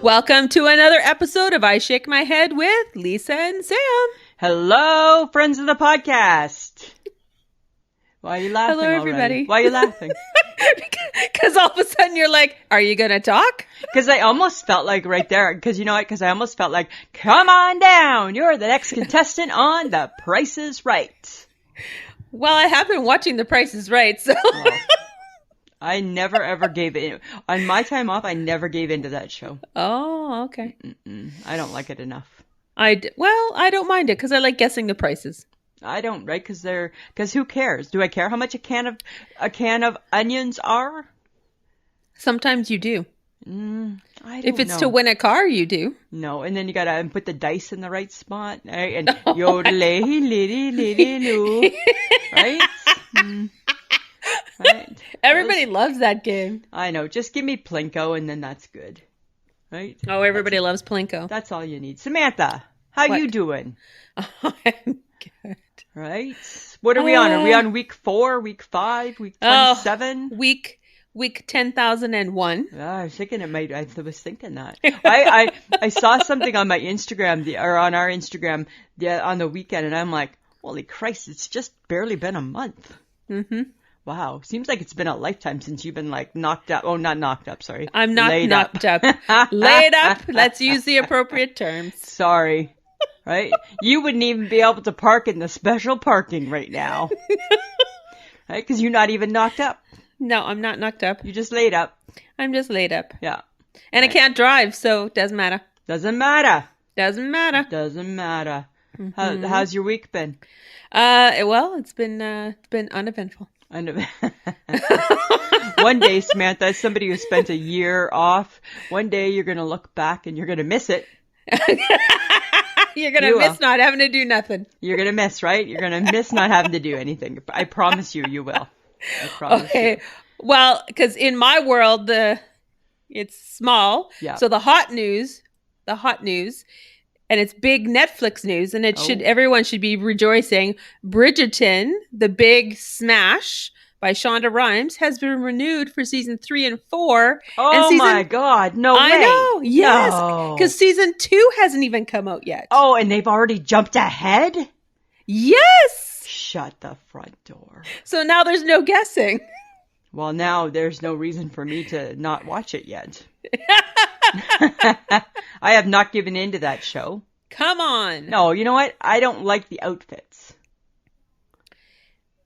Welcome to another episode of I Shake My Head with Lisa and Sam. Hello, friends of the podcast. Why are you laughing? Hello, everybody. Already? Why are you laughing? Because all of a sudden you're like, are you going to talk? Because I almost felt like right there, because you know what? Because I almost felt like, come on down. You're the next contestant on The Price is Right. Well, I have been watching The Price is Right, so... Well, I never ever gave in. On my time off, I never gave into that show. Oh, okay. I don't like it enough. I don't mind it because I like guessing the prices. I don't, right? Because who cares? Do I care how much a can of onions are? Sometimes you do. I don't If it's know. to win a car, you do. No, and then you gotta put the dice in the right spot, right? And yodelay, liddy, liddy, loo, right? Right? Everybody loves that game. I know. Just give me Plinko, and then that's good, right? Oh, everybody loves Plinko. That's all you need. Samantha, how you doing? I'm good. Right? What are we on? Are we on week 4, week 5, week 27? Week 10,001. I was thinking it might. I was thinking that. I saw something on my Instagram, or on our Instagram, on the weekend, and I'm like, holy Christ! It's just barely been a month. Mm-hmm. Wow, seems like it's been a lifetime since you've been like knocked up. Oh, not knocked up. Sorry, I'm not laid knocked up. Laid up. Let's use the appropriate terms. Sorry. Right? You wouldn't even be able to park in the special parking right now. Right? Because you're not even knocked up. No, I'm not knocked up. You just laid up. I'm just laid up. Yeah. And I can't drive, so it doesn't matter. Doesn't matter. Doesn't matter. Doesn't matter. Mm-hmm. How's your week been? Well, it's been uneventful. One day, Samantha, as somebody who spent a year off, one day you're going to look back and you're going to miss it. You're going to miss not having to do nothing. You're going to miss, right? You're going to miss not having to do anything. I promise you will. I promise you. Well, because in my world, it's small. Yeah. So the hot news, and it's big Netflix news, and everyone should be rejoicing. Bridgerton, the big smash by Shonda Rhimes, has been renewed for season 3 and 4. Oh my God! No way! I know, yes, because season 2 hasn't even come out yet. Oh, and they've already jumped ahead? Yes. Shut the front door. So now there's no guessing. Well, now there's no reason for me to not watch it yet. I have not given in to that show. Come on. No, you know what? I don't like the outfits.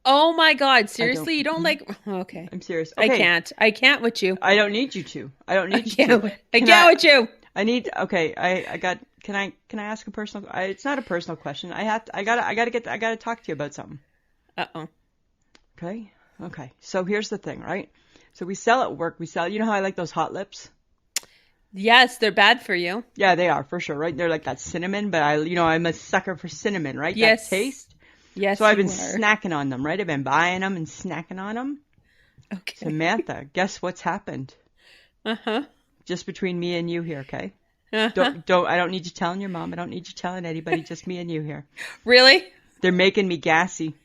Oh my God. Seriously? You don't like... Okay. I'm serious. Okay. I can't with you. I don't need you to. I don't need you to. I can't with you. I need... Okay. I got... Can I ask a personal... It's not a personal question. I gotta talk to you about something. Uh-oh. Okay. Okay. So here's the thing, right? So we sell at work. You know how I like those hot lips? Yes, they're bad for you. Yeah, they are for sure, right? They're like that cinnamon, but I'm a sucker for cinnamon, right? Yes. That taste. Yes. So I've been snacking on them, right? I've been buying them and snacking on them. Okay. Samantha, guess what's happened? Uh-huh. Just between me and you here, okay? Uh-huh. I don't need you telling your mom. I don't need you telling anybody. Just me and you here. Really? They're making me gassy.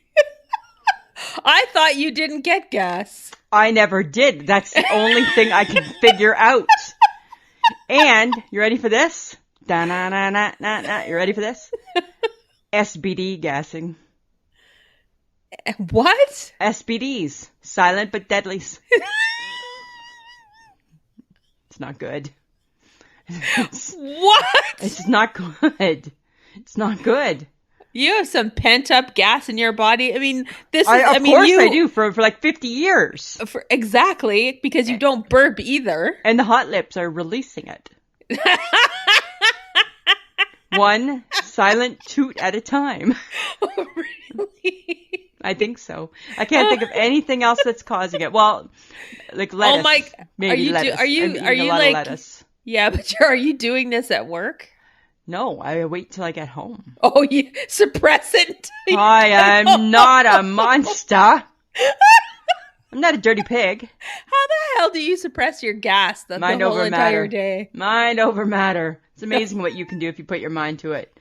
I thought you didn't get gas. I never did. That's the only thing I can figure out. And you ready for this? Da-na-na-na-na-na. You ready for this? SBD gassing. What? SBDs. Silent but deadlies. It's not good. What? It's not good. It's not good. You have some pent up gas in your body. I mean, this is. Of course I do for like 50 years. Exactly, because you don't burp either. And the hot lips are releasing it. One silent toot at a time. Oh, really? I think so. I can't think of anything else that's causing it. Well, like lettuce. Oh my! Maybe lettuce. Are you like? Lettuce. Yeah, but are you doing this at work? No, I wait till I get home. Oh, you suppress it. I am not a monster. I'm not a dirty pig. How the hell do you suppress your gas the whole entire day? Mind over matter. It's amazing what you can do if you put your mind to it.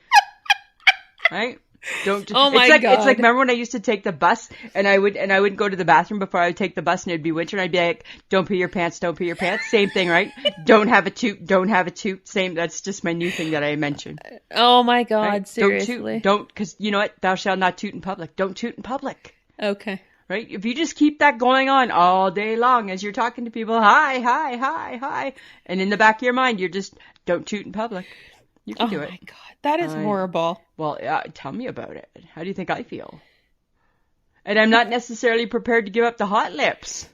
Right? Don't. Oh my It's God. like remember when I used to take the bus and I wouldn't go to the bathroom before I would take the bus and it'd be winter and I'd be like, don't pee your pants, don't pee your pants. Same thing, right? Don't have a toot. Same. That's just my new thing that I mentioned. Oh my God, Right? seriously. Don't, because you know what? Thou shalt not toot in public. Don't toot in public. Okay. Right? If you just keep that going on all day long as you're talking to people, hi, hi, hi, hi, and in the back of your mind, you're just, don't toot in public. You can do it. Oh my God, that is horrible. Well, tell me about it. How do you think I feel? And I'm not necessarily prepared to give up the hot lips.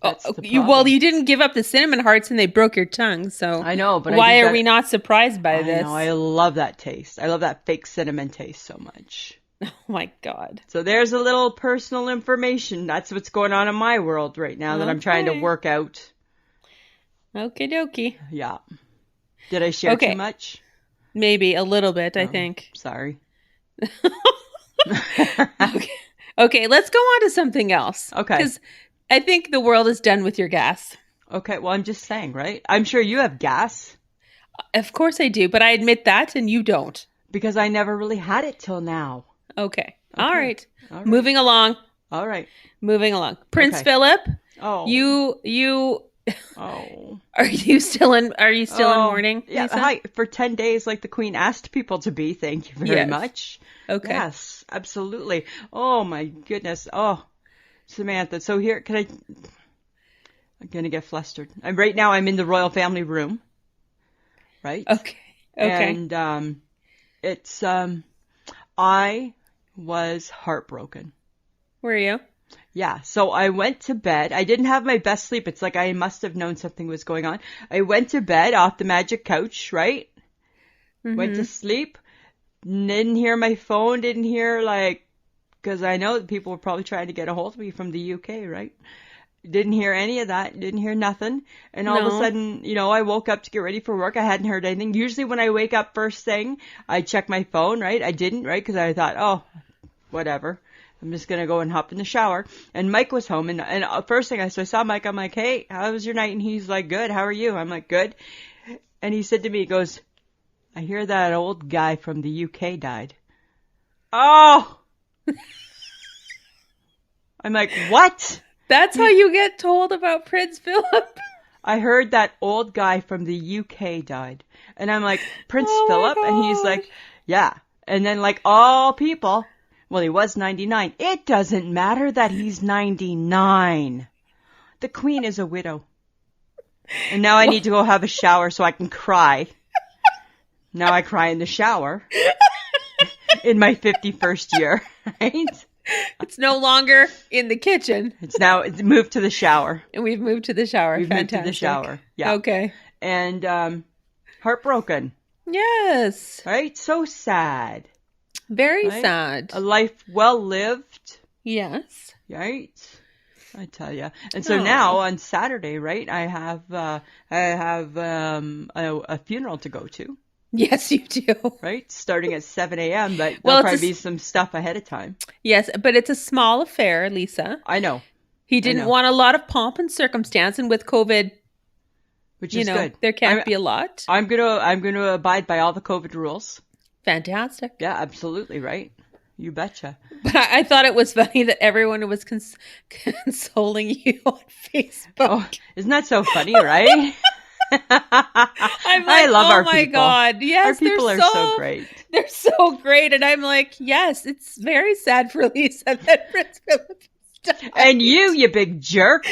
That's the problem. You didn't give up the cinnamon hearts and they broke your tongue, so I know, but why are we not surprised by this? know, I love that taste. I love that fake cinnamon taste so much. Oh my God. So there's a little personal information. That's what's going on in my world right now that I'm trying to work out. Okie dokie. Yeah. Did I share too much? Maybe a little bit, I think. Sorry. Okay, let's go on to something else. Okay. Because I think the world is done with your gas. Okay, well, I'm just saying, right? I'm sure you have gas. Of course I do, but I admit that and you don't. Because I never really had it till now. Okay. All right. Moving along. All right. Moving along. Prince Philip. Oh. You Oh. Are you still in mourning? Yeah. Lisa? Hi. For 10 days, like the Queen asked people to be. Thank you very much. Okay. Yes, absolutely. Oh my goodness. Oh, Samantha. So here, I'm going to get flustered. Right now I'm in the royal family room. Right? Okay. And I was heartbroken. Were you? Yeah, so I went to bed. I didn't have my best sleep. It's like I must have known something was going on. I went to bed off the magic couch, right? Mm-hmm. Went to sleep. Didn't hear my phone. Didn't hear, because I know that people were probably trying to get a hold of me from the UK, right? Didn't hear any of that. Didn't hear nothing. And all of a sudden, I woke up to get ready for work. I hadn't heard anything. Usually when I wake up first thing, I check my phone, right? I didn't, right? Because I thought, oh, whatever. I'm just going to go and hop in the shower. And Mike was home. And first thing I saw Mike, I'm like, hey, how was your night? And he's like, good. How are you? I'm like, good. And he said to me, he goes, I hear that old guy from the UK died. Oh! I'm like, what? That's how you get told about Prince Philip. I heard that old guy from the UK died. And I'm like, Prince Philip? And he's like, yeah. And then like all people... Well, he was 99. It doesn't matter that he's 99. The Queen is a widow. And now I need to go have a shower so I can cry. Now I cry in the shower. In my 51st year, right? It's no longer in the kitchen. It's moved to the shower. And we've moved to the shower. We've moved to the shower. Yeah. Okay. And heartbroken. Yes. Right? So sad. Very sad. A life well lived. Yes. Right? I tell you. And so now on Saturday, right, I have a funeral to go to. Yes, you do. Right? Starting at 7 a.m., but there'll probably be some stuff ahead of time. Yes, but it's a small affair, Lisa. I know. He didn't want a lot of pomp and circumstance, and with COVID, which is good. There can't be a lot. I'm gonna abide by all the COVID rules. Fantastic. Yeah, absolutely, right? You betcha. But I thought it was funny that everyone was consoling you on Facebook. Oh, isn't that so funny, right? I love our people. Oh my God. Yes, our people are so great. They're so great. And I'm like, yes, it's very sad for Lisa that Prince Philip died. And you big jerk.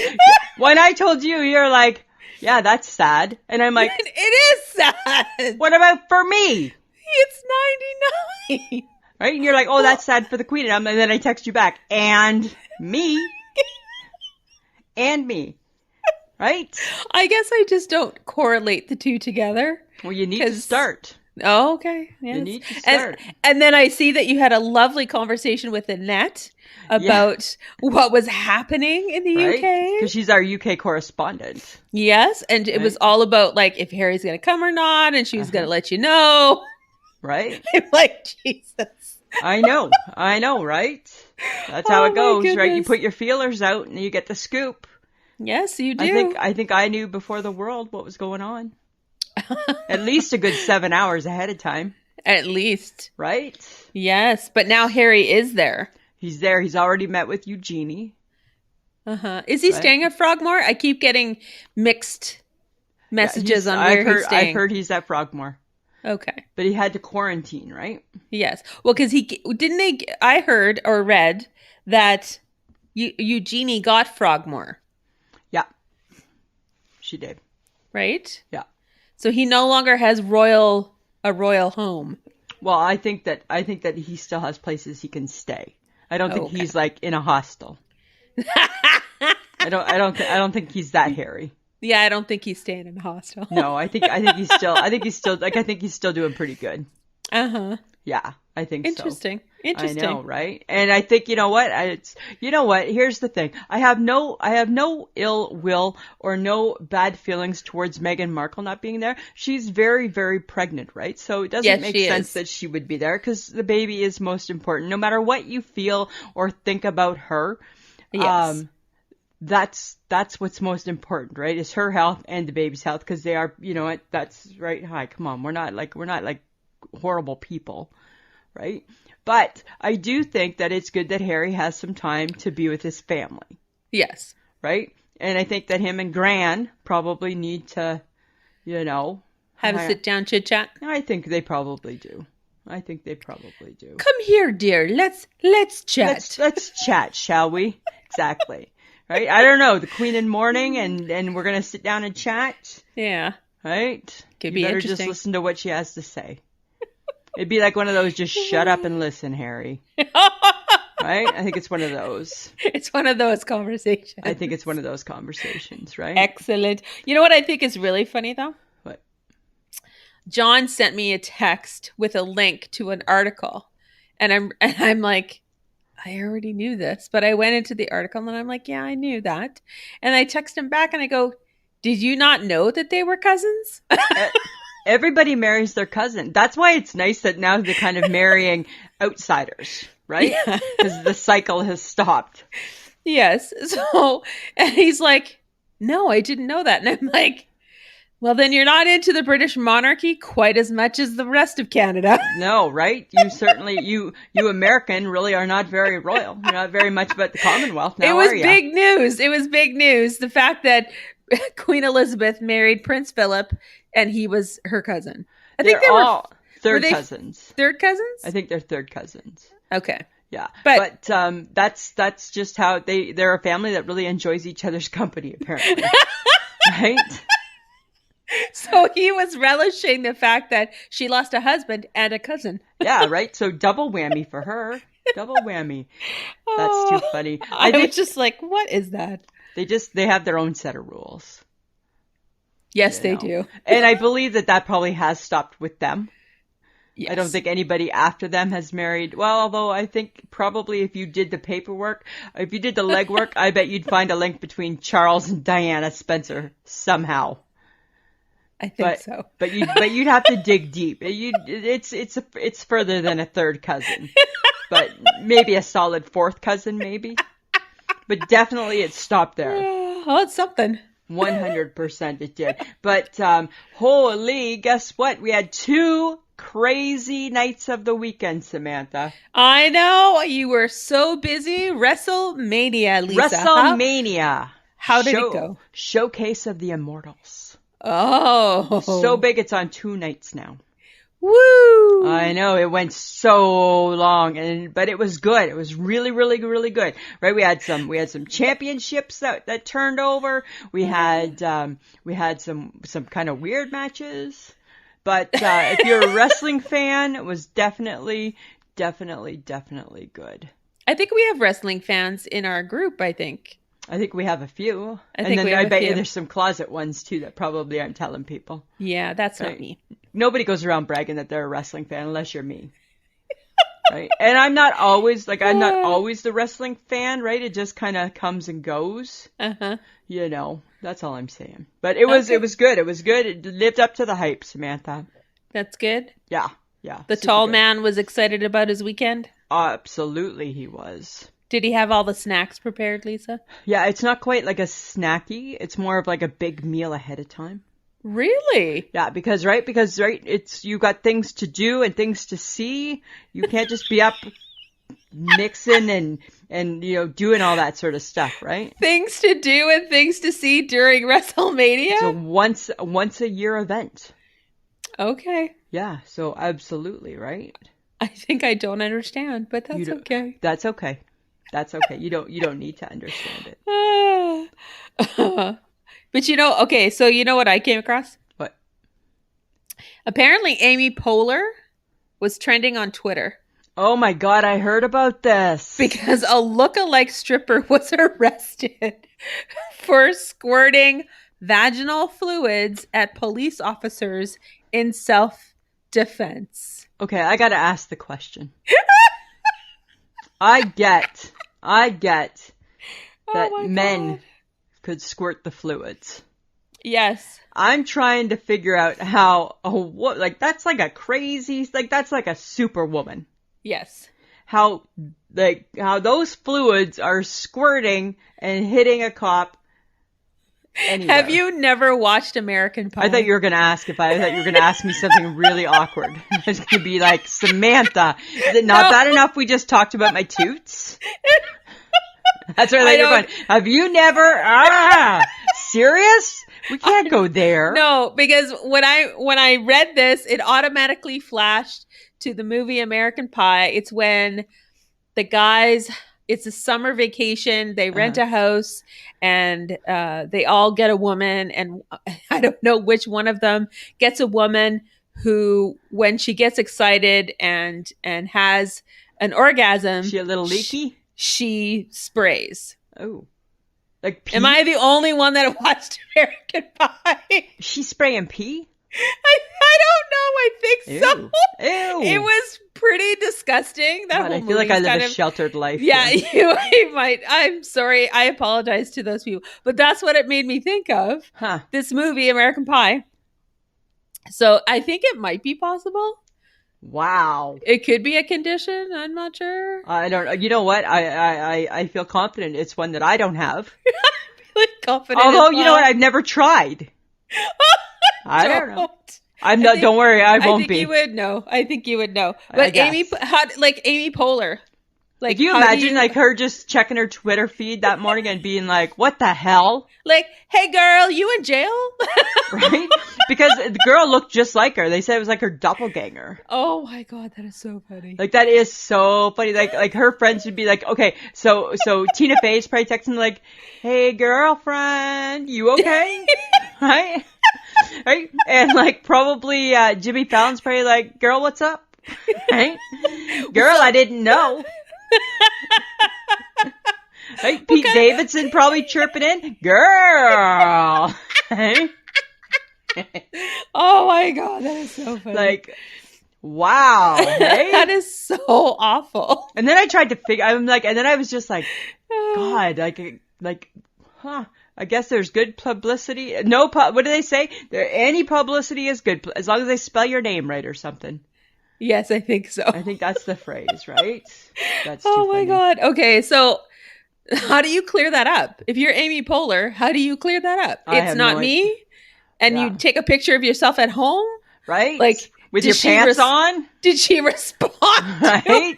When I told you, you're like, yeah, that's sad. And I'm like, it is sad. What about for me? It's 99. Right? And you're like, oh, that's sad for the Queen. And then I text you back, and me. And me. Right? I guess I just don't correlate the two together. Well, you need to start. Oh, okay. Yes. You need to start. And then I see that you had a lovely conversation with Annette about what was happening in the UK. Because she's our UK correspondent. Yes. And it was all about, if Harry's going to come or not. And she was going to let you know. Right? I'm like, Jesus. I know, right? That's how it goes, right? You put your feelers out and you get the scoop. Yes, you do. I think I knew before the world what was going on. At least a good 7 hours ahead of time. At least. Right? Yes. But now Harry is there. He's there. He's already met with Eugenie. Uh-huh. Is he staying at Frogmore? I keep getting mixed messages on where he's staying. I've heard he's at Frogmore. Okay. But he had to quarantine, right? Yes. Well, because I heard or read that Eugenie got Frogmore. Yeah. She did. Right? Yeah. So he no longer has a royal home. Well, I think that he still has places he can stay. I don't think he's like in a hostel. I don't think he's that hairy. Yeah, I don't think he's staying in a hostel. No, I think he's still doing pretty good. Uh-huh. Yeah, I think Interesting. so. Interesting. I know, right? And I think, you know what? Here's the thing. I have no ill will or no bad feelings towards Meghan Markle not being there. She's very, very pregnant, right? So it doesn't make sense that she would be there because the baby is most important. No matter what you feel or think about her, yes. That's what's most important, right? Is her health and the baby's health because they are, you know what? That's right. Hi, come on. We're not like horrible people, right? But I do think that it's good that Harry has some time to be with his family. Yes. Right? And I think that him and Gran probably need to, you know, have a sit down chit chat. I think they probably do. Come here, dear. Let's chat. Let's chat, shall we? Exactly. Right? I don't know. The Queen in mourning and we're going to sit down and chat. Yeah. Right? Could be interesting. Just listen to what she has to say. It'd be like one of those, just shut up and listen, Harry. Right? I think it's one of those. It's one of those conversations. I think it's one of those conversations, right? Excellent. You know what I think is really funny, though? What? John sent me a text with a link to an article. And I'm like, I already knew this. But I went into the article and I'm like, yeah, I knew that. And I text him back and I go, did you not know that they were cousins? Everybody marries their cousin. That's why it's nice that now they're kind of marrying outsiders, right? Because the cycle has stopped. Yes. So, and he's like, no, I didn't know that. And I'm like, well, then you're not into the British monarchy quite as much as the rest of Canada. No, right? You certainly, you American really are not very royal. You're not very much about the Commonwealth now, It was are you? big news. It was big news. The fact that Queen Elizabeth married Prince Philip and he was her cousin. I think they were third cousins. Third cousins? I think they're third cousins. Okay. Yeah. But that's just how they're a family that really enjoys each other's company, apparently. Right? So he was relishing the fact that she lost a husband and a cousin. Yeah, right? So double whammy for her. Double whammy. That's too funny. I was just like, what is that? They have their own set of rules. Yes, they do. And I believe that probably has stopped with them. Yes. I don't think anybody after them has married. Well, although I think probably if you did the paperwork, if you did the legwork, I bet you'd find a link between Charles and Diana Spencer somehow. I think so. But you'd have to dig deep. It's further than a third cousin. But maybe a solid fourth cousin, maybe. But definitely it stopped there. Oh, it's something. 100% it did. But holy, guess what? We had 2 crazy nights of the weekend, Samantha. I know. You were so busy. WrestleMania, Lisa. WrestleMania. How did it go? Showcase of the Immortals. Oh. So big it's on 2 nights now. Woo! I know, it went so long, but it was good. It was really, really, really good. Right? We had some championships that turned over. We had some kind of weird matches. But if you're a wrestling fan, it was definitely good. I think we have wrestling fans in our group, I think. I think we have a few. I bet you there's some closet ones too that probably aren't telling people. Yeah, that's not me. Nobody goes around bragging that they're a wrestling fan unless you're me. Right? And I'm not always the wrestling fan, right? It just kind of comes and goes. Uh-huh. You know, that's all I'm saying. But it was good. It was good. It lived up to the hype, Samantha. That's good. Yeah. The tall man was excited about his weekend? Absolutely he was. Did he have all the snacks prepared, Lisa? Yeah, it's not quite like a snacky. It's more of like a big meal ahead of time. Really? Yeah, because it's you got things to do and things to see. You can't just be up mixing and doing all that sort of stuff, right? Things to do and things to see during WrestleMania? It's a once a year event. Okay. Yeah, so absolutely, right? I think I don't understand, but that's okay. That's okay. That's okay. You don't need to understand it. But okay, so you know what I came across? What? Apparently Amy Poehler was trending on Twitter. Oh my God, I heard about this. Because a lookalike stripper was arrested for squirting vaginal fluids at police officers in self-defense. Okay, I gotta ask the question. I get that men could squirt the fluids. Yes. I'm trying to figure out how that's like a superwoman. Yes. How those fluids are squirting and hitting a cop anywhere. Have you never watched American Pie? I thought you were going to ask me something really awkward. It's going to be like, Samantha, is it not bad enough we just talked about my toots? That's where you're going. Have you never? Serious? We can't go there. No, because when I read this, it automatically flashed to the movie American Pie. It's when the guys, it's a summer vacation. They rent a house and they all get a woman. And I don't know which one of them gets a woman who, when she gets excited and has an orgasm. She a little leaky? She sprays. Oh. Like pee? Am I the only one that watched American Pie? She's spraying pee? I don't know. I think so. Ew. It was pretty disgusting. God, I feel like I live a sheltered life. Yeah, you might. I'm sorry. I apologize to those people. But that's what it made me think of. Huh. This movie, American Pie. So I think it might be possible. Wow. It could be a condition. I'm not sure. I don't know. You know what? I feel confident it's one that I don't have. I'm really confident. Although, you know what? I've never tried. I don't know. Don't worry, I won't be. I think you would know. I think you would know. But Amy Poehler. Like, can you imagine her just checking her Twitter feed that morning and being like, what the hell? Like, hey girl, you in jail? Right? Because the girl looked just like her. They said it was like her doppelganger. Oh my God, that is so funny. Like, that is so funny. Like her friends would be like, okay, so Tina Fey's probably texting like, hey girlfriend, you okay? Right? Right? And like probably Jimmy Fallon's probably like, girl, what's up? Right? Girl, I didn't know. Right? Pete Davidson probably chirping in, girl. Right? Oh my God, that is so funny. Like, wow. Right? That is so awful. And then I tried to figure, and then I was just like, God, huh. I guess there's good publicity. What do they say? Any publicity is good, as long as they spell your name right or something. Yes, I think so. I think that's the phrase, right? That's too oh my funny. God. Okay, so how do you clear that up? If you're Amy Poehler, how do you clear that up? It's not me. And you take a picture of yourself at home? Right? Like, with your pants on? Did she respond? Right?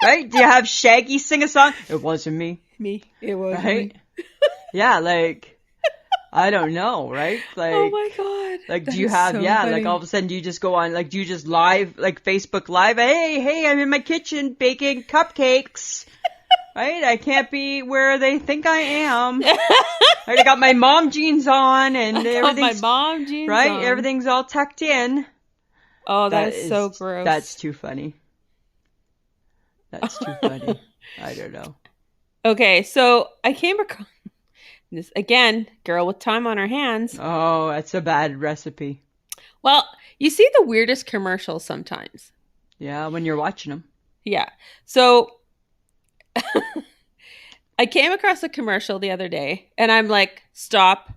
Right? Do you have Shaggy sing a song? It wasn't me. It wasn't right? me. Yeah, like, I don't know, right? Like, oh my God. Like, do you have, like all of a sudden do you just go on, like, do you just live, like Facebook Live? Hey, I'm in my kitchen baking cupcakes. Right? I can't be where they think I am. Right? I got my mom jeans on and everything's my mom jeans right? on. Everything's all tucked in. Oh, that is so gross. That's too funny. That's too funny. I don't know. Okay, so I came across this again, girl with time on her hands. Oh, that's a bad recipe. Well, you see the weirdest commercials sometimes. Yeah, when you're watching them. Yeah. So I came across a commercial the other day and I'm like, stop.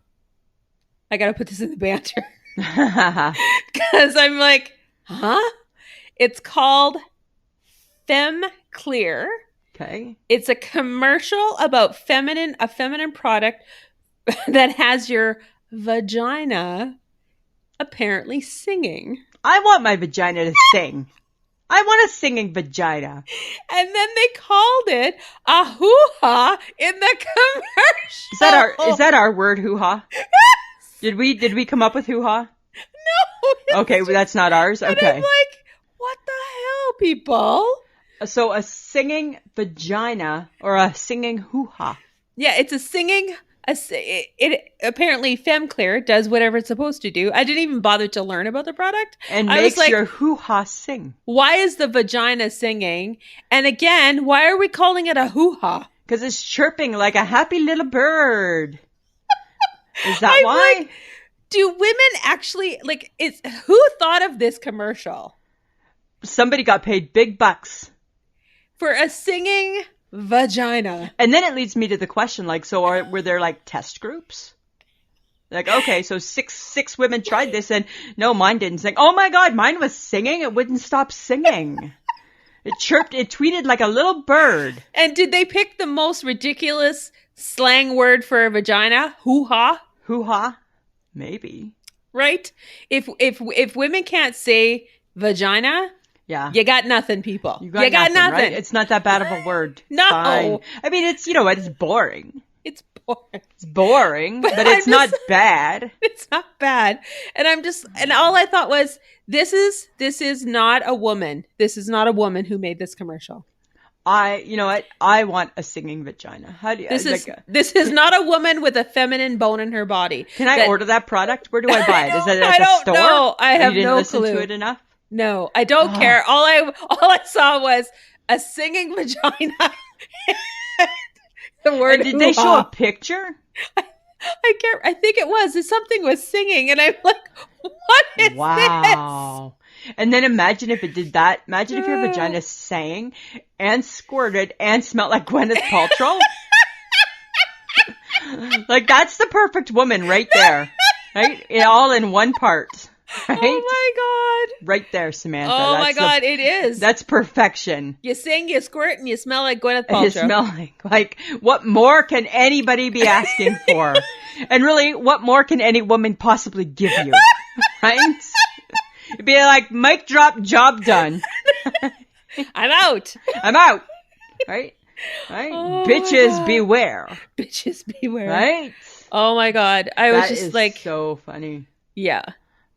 I got to put this in the banter. Because I'm like, huh? It's called Femme Clear. Okay. It's a commercial about a feminine product that has your vagina apparently singing. I want my vagina to sing. I want a singing vagina. And then they called it a hoo-ha in the commercial. Is that our word, hoo-ha? Yes. Did we come up with hoo-ha? No. Okay, well, that's not ours. Okay. And I'm like, what the hell, people? So a singing vagina or a singing hoo-ha. Yeah, it's a singing. It apparently FemClear does whatever it's supposed to do. I didn't even bother to learn about the product. And makes your hoo-ha sing. Why is the vagina singing? And again, why are we calling it a hoo-ha? Because it's chirping like a happy little bird. Is that why? Like, do women actually, who thought of this commercial? Somebody got paid big bucks. For a singing vagina. And then it leads me to the question, were there test groups? Okay, so six women tried this and no, mine didn't sing. Oh my God, mine was singing. It wouldn't stop singing. It chirped, it tweeted like a little bird. And did they pick the most ridiculous slang word for a vagina? Hoo-ha? Hoo-ha? Maybe. Right? If women can't say vagina, yeah, you got nothing, people. You got nothing. Right? It's not that bad of a word. No. Fine. I mean, it's, it's boring. It's boring. It's boring, but it's not bad. It's not bad. And all I thought was, this is not a woman. This is not a woman who made this commercial. You know what? I want a singing vagina. How do you? This is not a woman with a feminine bone in her body. Can I order that product? Where do I buy it? Is it at the store? No, I have no clue. You didn't listen to it enough? No, I don't care. All I saw was a singing vagina. The word. And did they show a picture? I can't. I think it was. Something was singing, and I'm like, "What is this?" Wow. And then imagine if it did that. Imagine if your vagina sang and squirted and smelled like Gwyneth Paltrow. That's the perfect woman right there. Right? All in one part. Right? Oh my God. Right there, Samantha. Oh my God, it is. That's perfection. You sing, you squirt, and you smell like Gwyneth Paltrow. You smell like what more can anybody be asking for? And really, what more can any woman possibly give you? Right? It'd be like, mic drop, job done. I'm out. I'm out. Right? Right? Oh, bitches beware. Bitches beware. Right? Oh my God. I was just like, so funny. Yeah.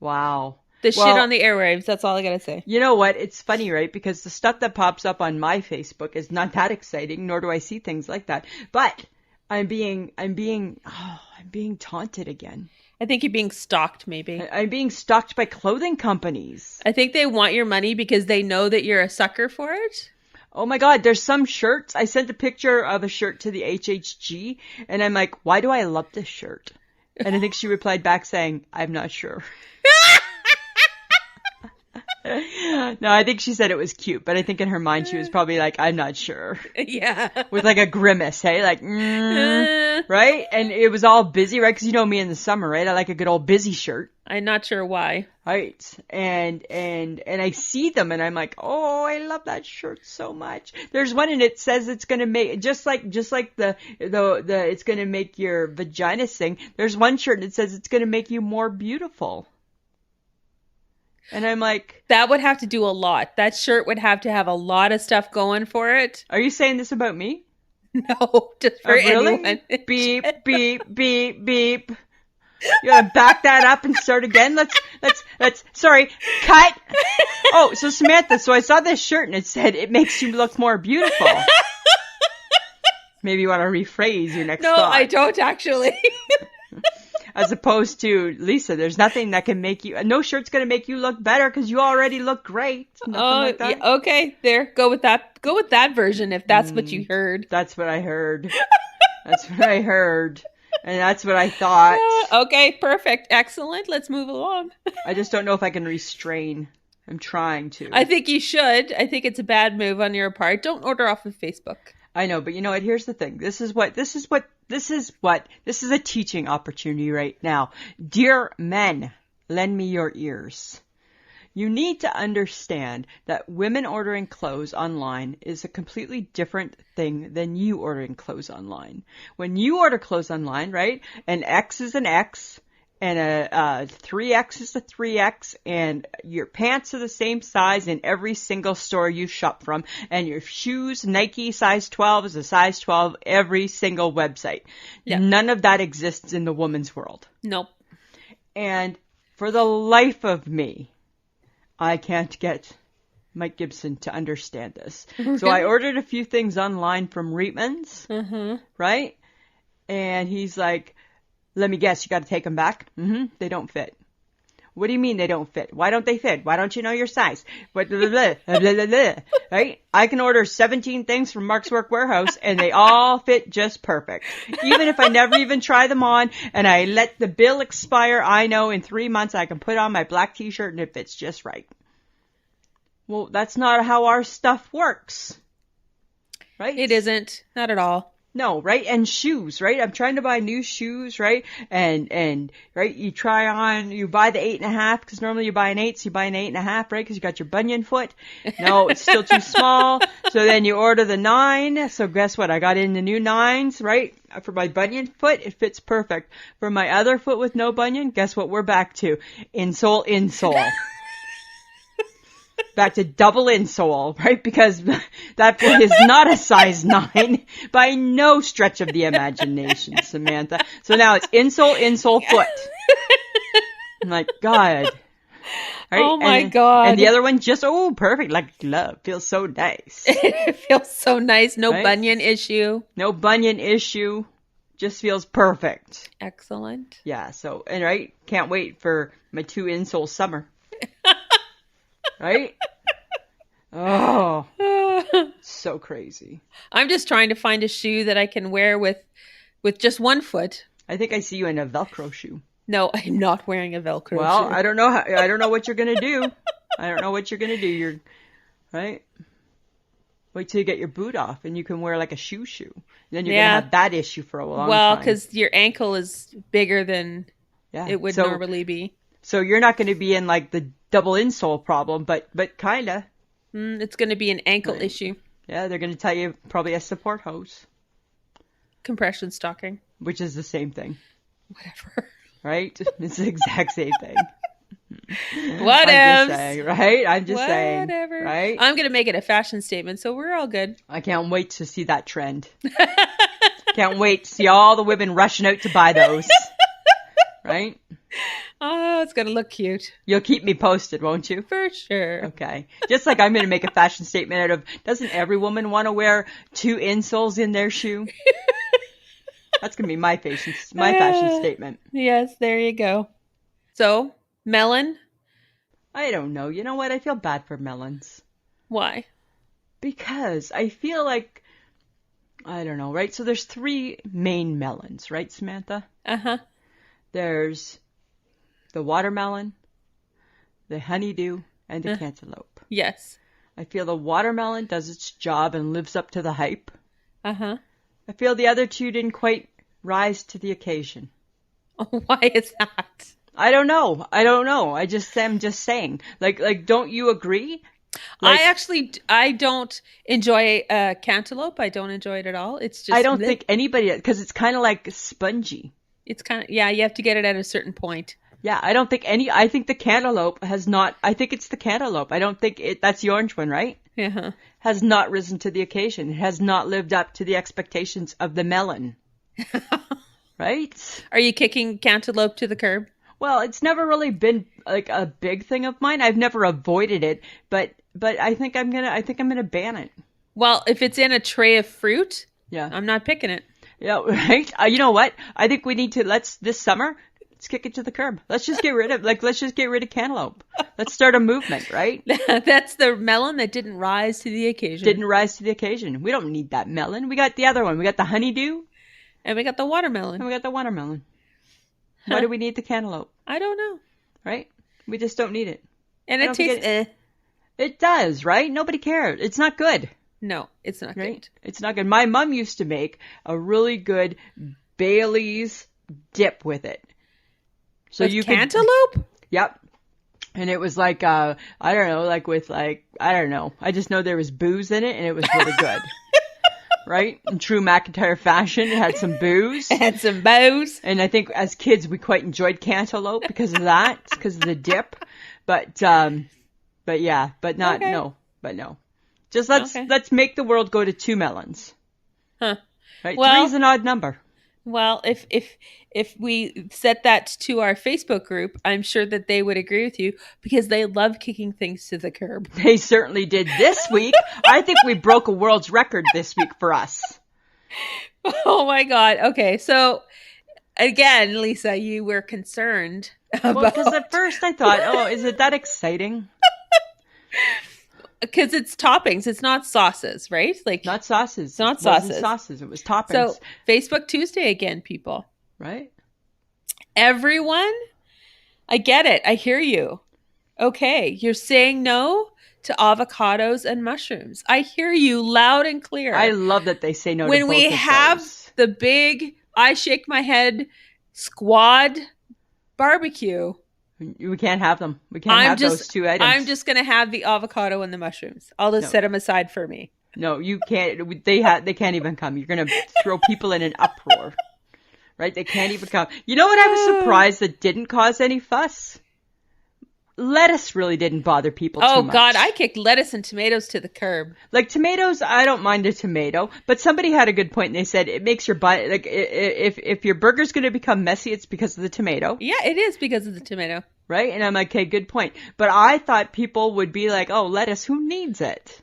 Wow. Shit on the airwaves. That's all I gotta say. You know what? It's funny, right? Because the stuff that pops up on my Facebook is not that exciting, nor do I see things like that. But I'm being taunted again. I think you're being stalked, maybe. I'm being stalked by clothing companies. I think they want your money because they know that you're a sucker for it. Oh my God, there's some shirts. I sent a picture of a shirt to the HHG, and I'm like, why do I love this shirt? And I think she replied back saying, I'm not sure. No, I think she said it was cute, but I think in her mind she was probably like, I'm not sure. Yeah. With a grimace, hey? Right? And it was all busy, right? Because you know me in the summer, right? I like a good old busy shirt. I'm not sure why. Right. And I see them and I'm like, oh, I love that shirt so much. There's one and it says it's going to make, just like the it's going to make your vagina sing. There's one shirt and it says it's going to make you more beautiful. And I'm like, that would have to do a lot. That shirt would have to have a lot of stuff going for it. Are you saying this about me? No, just for anyone. Beep, beep, beep, beep. You gotta back that up and start again. Let's, sorry, cut. Oh, so Samantha, so I saw this shirt and it said, it makes you look more beautiful. Maybe you want to rephrase your next thought. No, I don't actually. As opposed to, Lisa, there's nothing that can make you, no shirt's going to make you look better because you already look great. Like that. Yeah, okay, there, go with that version if that's what you heard. That's what I heard. That's what I heard. And that's what I thought. Okay, perfect. Excellent. Let's move along. I just don't know if I can restrain. I'm trying to. I think you should. I think it's a bad move on your part. Don't order off of Facebook. I know, but you know what? Here's the thing. This is a teaching opportunity right now. Dear men, lend me your ears. You need to understand that women ordering clothes online is a completely different thing than you ordering clothes online. When you order clothes online, right? An X is an X and a 3X is a 3X, and your pants are the same size in every single store you shop from, and your shoes, Nike size 12 is a size 12 every single website. Yeah. None of that exists in the woman's world. Nope. And for the life of me, I can't get Mike Gibson to understand this. So I ordered a few things online from Reitman's, right? And he's like, let me guess, you got to take them back? They don't fit. What do you mean they don't fit? Why don't they fit? Why don't you know your size? What, blah, blah, blah, blah, blah, blah. Right? I can order 17 things from Mark's Work Warehouse and they all fit just perfect. Even if I never even try them on and I let the bill expire, I know in 3 months I can put on my black t-shirt and it fits just right. Well, that's not how our stuff works. Right? It isn't. Not at all. No, right? And shoes, right? I'm trying to buy new shoes, right? And right, you try on, you buy the 8.5, because normally you buy an 8, so you buy an 8.5, right? Because you got your bunion foot. No, it's still too small. So then you order the 9. So guess what? I got in the new 9s, right? For my bunion foot, it fits perfect. For my other foot with no bunion, guess what we're back to? Insole. Back to double insole, right? Because that foot is not a size 9 by no stretch of the imagination, Samantha. So now it's insole, foot. I'm like, God. Right? Oh my God. And the other one just, perfect. Like glove. Feels so nice. It feels so nice. No right? bunion issue. No bunion issue. Just feels perfect. Excellent. Yeah. So, and right. Can't wait for my 2 insole summer. Right? Oh, so crazy. I'm just trying to find a shoe that I can wear with just one foot. I think I see you in a Velcro shoe. No, I'm not wearing a Velcro shoe. Well, I don't know what you're going to do. I don't know what you're going to do. You're right. Wait till you get your boot off and you can wear like a shoe. Then you're going to have that issue for a long time. Well, because your ankle is bigger than it would normally be. So you're not going to be in like the double insole problem, but kind of. It's going to be an ankle issue. Yeah, they're going to tell you probably a support hose. Compression stocking. Which is the same thing. Whatever. Right? It's the exact same thing. Whatever. Right? I'm just saying. Whatever. Right? I'm going to make it a fashion statement, so we're all good. I can't wait to see that trend. Can't wait to see all the women rushing out to buy those. Right? Oh, it's going to look cute. You'll keep me posted, won't you? For sure. Okay. Just like I'm going to make a fashion statement out of, doesn't every woman want to wear 2 insoles in their shoe? That's going to be my fashion statement. Yes, there you go. So, melon? I don't know. You know what? I feel bad for melons. Why? Because I feel like, I don't know, right? So there's 3 main melons, right, Samantha? Uh-huh. There's the watermelon, the honeydew, and the cantaloupe. Yes. I feel the watermelon does its job and lives up to the hype. Uh-huh. I feel the other 2 didn't quite rise to the occasion. Oh, why is that? I don't know. I'm just saying. Like, don't you agree? Like, I don't enjoy cantaloupe. I don't enjoy it at all. It's just. I don't think anybody, because it's kind of like spongy. It's kind of, you have to get it at a certain point. Yeah, I think the cantaloupe I think it's the cantaloupe. I don't think that's the orange one, right? Uh-huh. Has not risen to the occasion. It has not lived up to the expectations of the melon. Right? Are you kicking cantaloupe to the curb? Well, it's never really been like a big thing of mine. I've never avoided it, but I think I'm gonna ban it. Well, if it's in a tray of fruit, yeah, I'm not picking it. Yeah, right. You know what? I think we need to this summer. Let's kick it to the curb. Let's just get rid of cantaloupe. Let's start a movement, right? That's the melon that didn't rise to the occasion. We don't need that melon. We got the other one. We got the honeydew. And we got the watermelon. Why do we need the cantaloupe? I don't know. Right? We just don't need it. And it tastes It does, right? Nobody cares. It's not good. No, it's not good. It's not good. My mom used to make a really good Bailey's dip with it. So with cantaloupe? Yep. And it was like, I don't know, I just know there was booze in it and it was really good. right? In true McIntyre fashion, it had some booze. It had some bows. And I think as kids, we quite enjoyed cantaloupe because of that, because of the dip. But yeah, but not, Okay. no. Just let's make the world go to 2 melons. Huh. Right? Well, 3 is an odd number. Well, if we set that to our Facebook group, I'm sure that they would agree with you because they love kicking things to the curb. They certainly did this week. I think we broke a world's record this week for us. Oh my God. Okay. So again, Lisa, you were concerned Well, about because at first I thought, oh, is it that exciting? because it's toppings. It's not sauces, right? Like Not sauces. It's not It wasn't sauces. sauces. It was toppings. So Facebook Tuesday again, people. Right? Everyone, I get it. I hear you. Okay, you're saying no to avocados and mushrooms. I hear you loud and clear. I love that they say no to when both we of have those. the big, I shake my head, squad barbecue. We can't have them. We can't have those 2 items. I'm just going to have the avocado and the mushrooms. I'll just set them aside for me. No, you can't. They can't even come. You're going to throw people in an uproar. Right? They can't even come. You know what I was surprised that didn't cause any fuss? Lettuce really didn't bother people too much. Oh, God, I kicked lettuce and tomatoes to the curb. Like tomatoes, I don't mind a tomato, but somebody had a good point and they said it makes your butt, like if your burger's going to become messy, it's because of the tomato. Yeah, it is because of the tomato. Right? And I'm like, okay, good point. But I thought people would be like, oh, lettuce, who needs it?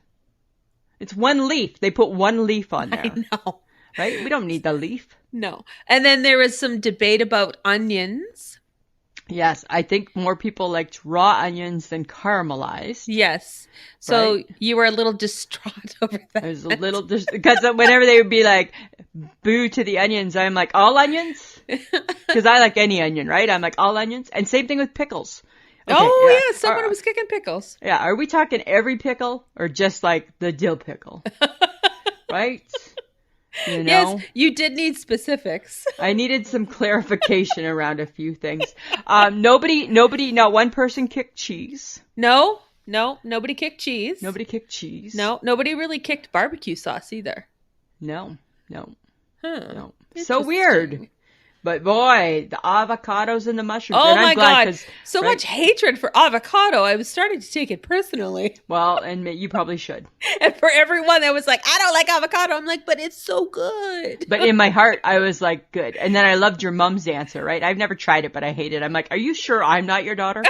It's 1 leaf. They put 1 leaf on there. I know. Right? We don't need the leaf. No. And then there was some debate about onions. Yes, I think more people liked raw onions than caramelized. Yes. So Right. you were a little distraught over that. I was a little because whenever they would be like, boo to the onions, I'm like, all onions? Because I like any onion, right? I'm like, all onions? And same thing with pickles. Okay, Oh, yeah. Someone was kicking pickles. Yeah, are we talking every pickle or just like the dill pickle? Right? You know? Yes, you did need specifics. I needed some clarification around a few things. Nobody, not one person kicked cheese. No, nobody kicked cheese. Nobody kicked cheese. No, nobody really kicked barbecue sauce either. No. Huh. So weird. But boy, the avocados and the mushrooms. Oh and I'm my glad God. So much hatred for avocado. I was starting to take it personally. Well, and you probably should. And for everyone that was like, I don't like avocado. I'm like, but it's so good. But in my heart, I was like, good. And then I loved your mom's answer, right? I've never tried it, but I hate it. I'm like, are you sure I'm not your daughter?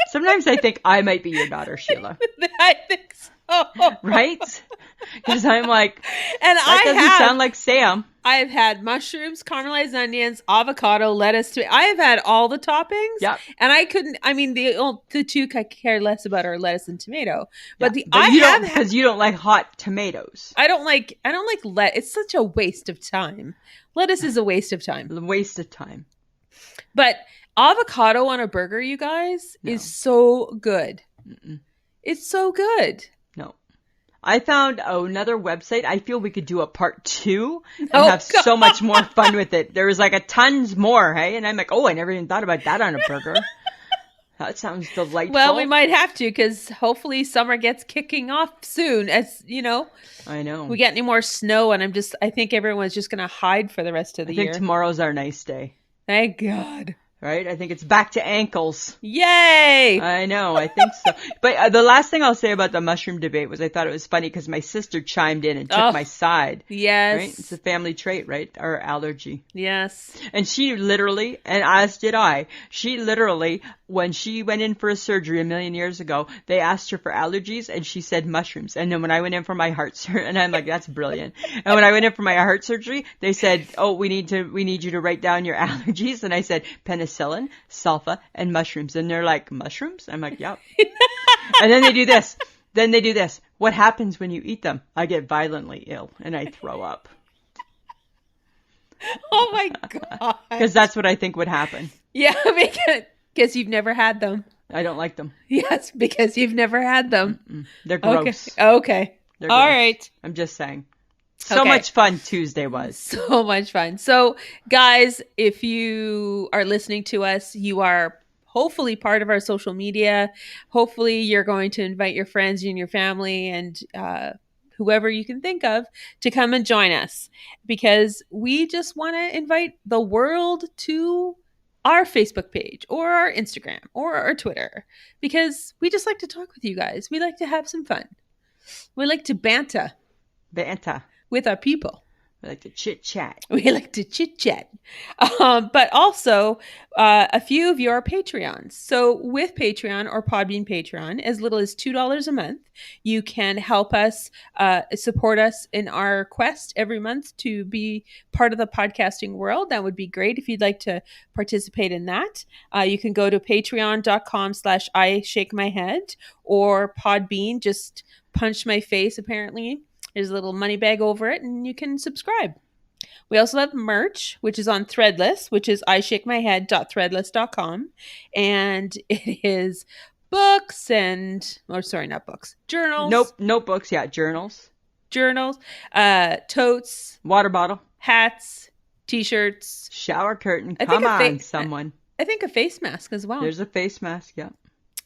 Sometimes I think I might be your daughter, Sheila. I think so. Right? Because I'm like, and that doesn't sound like Sam. I've had mushrooms, caramelized onions, avocado, lettuce. I have had all the toppings. Yep. And I couldn't. I mean, the 2 I care less about are lettuce and tomato. But because you don't like hot tomatoes. I don't like lettuce. It's such a waste of time. Lettuce is a waste of time. A waste of time. But avocado on a burger, you guys, is so good. Mm-mm. It's so good. No. I found another website. I feel we could do a part 2 and have so much more fun with it. There was like a tons more, hey? And I'm like, oh, I never even thought about that on a burger. That sounds delightful. Well, we might have to because hopefully summer gets kicking off soon. As you know, I know. We get any more snow, and I think everyone's just going to hide for the rest of the year. I think tomorrow's our nice day. Thank God. Right? I think it's back to ankles. Yay! I know. I think so. But the last thing I'll say about the mushroom debate was I thought it was funny because my sister chimed in and took my side. Yes. Right? It's a family trait, right? Our allergy. Yes. And she literally, and as did I, when she went in for a surgery a million years ago, they asked her for allergies and she said mushrooms. And then when I went in for my heart surgery, and I'm like, that's brilliant. And when I went in for my heart surgery, they said, oh, we need you to write down your allergies. And I said, penicillin, sulfa, and mushrooms. And they're like, mushrooms? I'm like, yep. And then they do this. What happens when you eat them? I get violently ill and I throw up. Oh my God. Because that's what I think would happen. Yeah, because you've never had them. I don't like them. Yes, because you've never had them. Mm-mm. They're gross. Okay. They're All gross. right. I'm just saying. So much fun Tuesday was. So much fun. So, guys, if you are listening to us, you are hopefully part of our social media. Hopefully, you're going to invite your friends and your family and whoever you can think of to come and join us, because we just want to invite the world to our Facebook page or our Instagram or our Twitter, because we just like to talk with you guys. We like to have some fun. We like to banter with our people. We like to chit-chat. We like to chit-chat. But also, a few of you are Patreons. So with Patreon or Podbean Patreon, as little as $2 a month, you can help us support us in our quest every month to be part of the podcasting world. That would be great if you'd like to participate in that. You can go to patreon.com/I shake my head, or Podbean, just punch my face apparently. There's a little money bag over it, and you can subscribe. We also have merch, which is on Threadless, which is ishakemyhead.threadless.com. And it is books and, not books, journals. Notebooks, yeah, journals. Totes. Water bottle. Hats. T-shirts. Shower curtain. Come on, someone. I think a face mask as well. There's a face mask, yeah.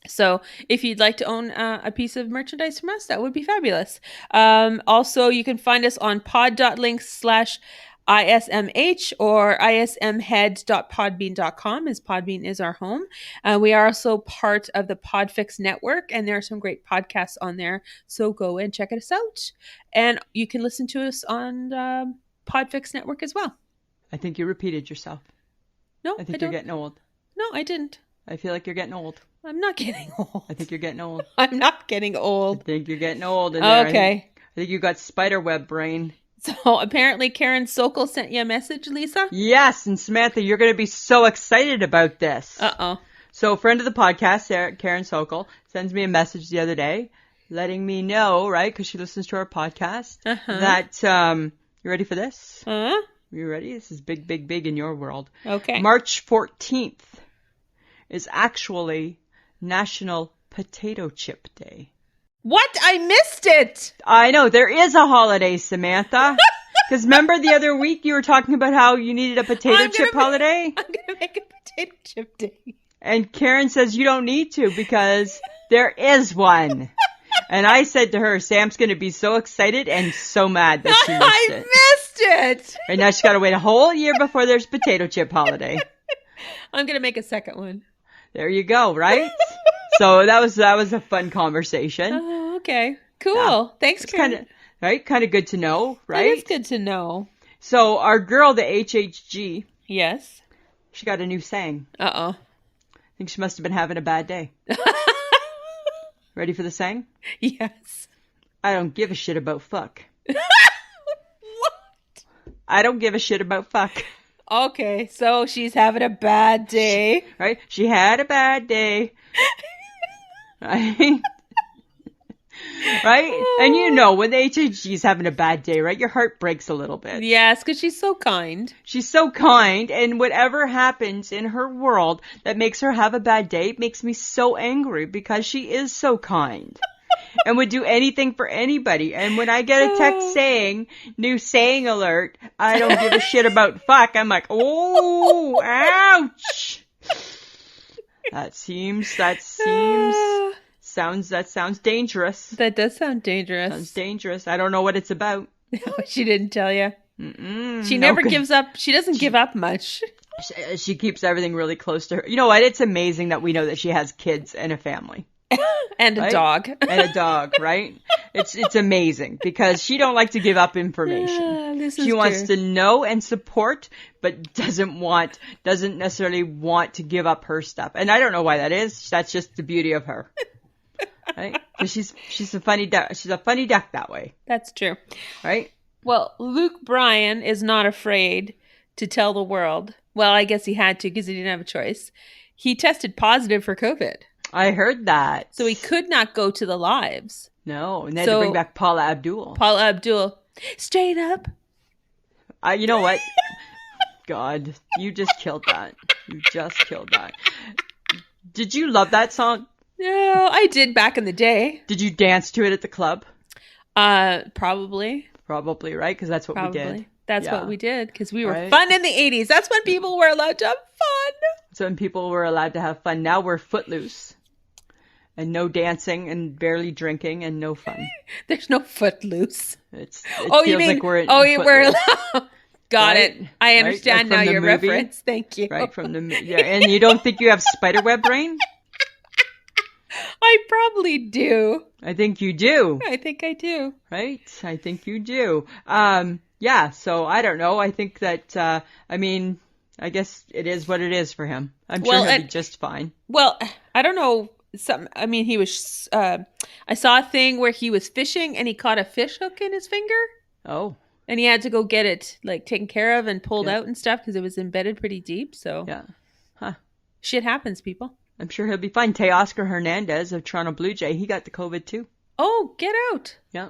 So if you'd like to own a piece of merchandise from us, that would be fabulous. Also, you can find us on pod.links/ISMH or ismhead.podbean.com, as Podbean is our home. We are also part of the Podfix network, and there are some great podcasts on there. So go and check us out. And you can listen to us on Podfix network as well. I think you repeated yourself. No, I think you're getting old. No, I didn't. I feel like you're getting old. I'm not getting old. I think you're getting old. I'm not getting old. I think you're getting old. Okay. I think you got spiderweb brain. So apparently Karen Sokal sent you a message, Lisa? Yes, and Samantha, you're going to be so excited about this. Uh-oh. So a friend of the podcast, Karen Sokal, sends me a message the other day letting me know, right, because she listens to our podcast, that, you ready for this? Uh-huh. You ready? This is big, big, big in your world. Okay. March 14th is actually National Potato Chip Day. What? I missed it! I know, there is a holiday, Samantha. Because remember the other week you were talking about how you needed a potato chip holiday? I'm going to make a potato chip day. And Karen says you don't need to because there is one. And I said to her, Sam's going to be so excited and so mad that she missed it. I missed it! And now she's got to wait a whole year before there's potato chip holiday. I'm going to make a second one. There you go, right? So that was a fun conversation. Oh, okay. Cool. Yeah. Thanks, Karen. Kind of good to know, right? It is good to know. So our girl, the HHG. Yes. She got a new saying. Uh-oh. I think she must have been having a bad day. Ready for the saying? Yes. I don't give a shit about fuck. What? I don't give a shit about fuck. Okay, so she's having a bad day. Right? She had a bad day. Right? Right? And you know, when the HHG's having a bad day, right? Your heart breaks a little bit. Yes, because she's so kind. She's so kind, and whatever happens in her world that makes her have a bad day makes me so angry because she is so kind. And would do anything for anybody. And when I get a text saying, new saying alert, I don't give a shit about fuck, I'm like, oh, ouch. That sounds dangerous. That does sound dangerous. Sounds dangerous. I don't know what it's about. She didn't tell you. She never gives up. She doesn't give up much. She keeps everything really close to her. You know what? It's amazing that we know that she has kids and a family. And a dog. And a dog, right? It's amazing because she don't like to give up information. She wants to know and support, but doesn't necessarily want to give up her stuff. And I don't know why that is. That's just the beauty of her. Right? Because she's a funny duck. She's a funny duck that way. That's true. Right? Well, Bryan is not afraid to tell the world. Well, I guess he had to because he didn't have a choice. He tested positive for COVID. I heard that. So he could not go to the lives. No, and they had to bring back Paula Abdul. Straight up. You know what? God, you just killed that. Did you love that song? No, I did back in the day. Did you dance to it at the club? Probably. Probably, right? Because that's what we did. That's what we did, because we were fun in the 80s. That's when people were allowed to have fun. So when people were allowed to have fun. Now we're footloose. and no dancing and barely drinking and no fun. There's no Footloose. It Oh, feels you mean? like we're in Oh, you were. Footloose. Got Right? it. I understand Like now from your the movie, reference. Thank you. Right from yeah, and you don't think you have spiderweb brain? I probably do. I think you do. I think I do. Right? I think you do. Yeah, so I don't know. I think that, I mean, I guess it is what it is for him. I'm sure he'll be just fine. Well, I don't know. I mean, he was, I saw a thing where he was fishing and he caught a fish hook in his finger. Oh. And he had to go get it, like, taken care of and pulled out and stuff because it was embedded pretty deep. So, yeah. Huh. Shit happens, people. I'm sure he'll be fine. Teoscar Hernandez of Toronto Blue Jay, he got the COVID too. Oh, get out. Yeah.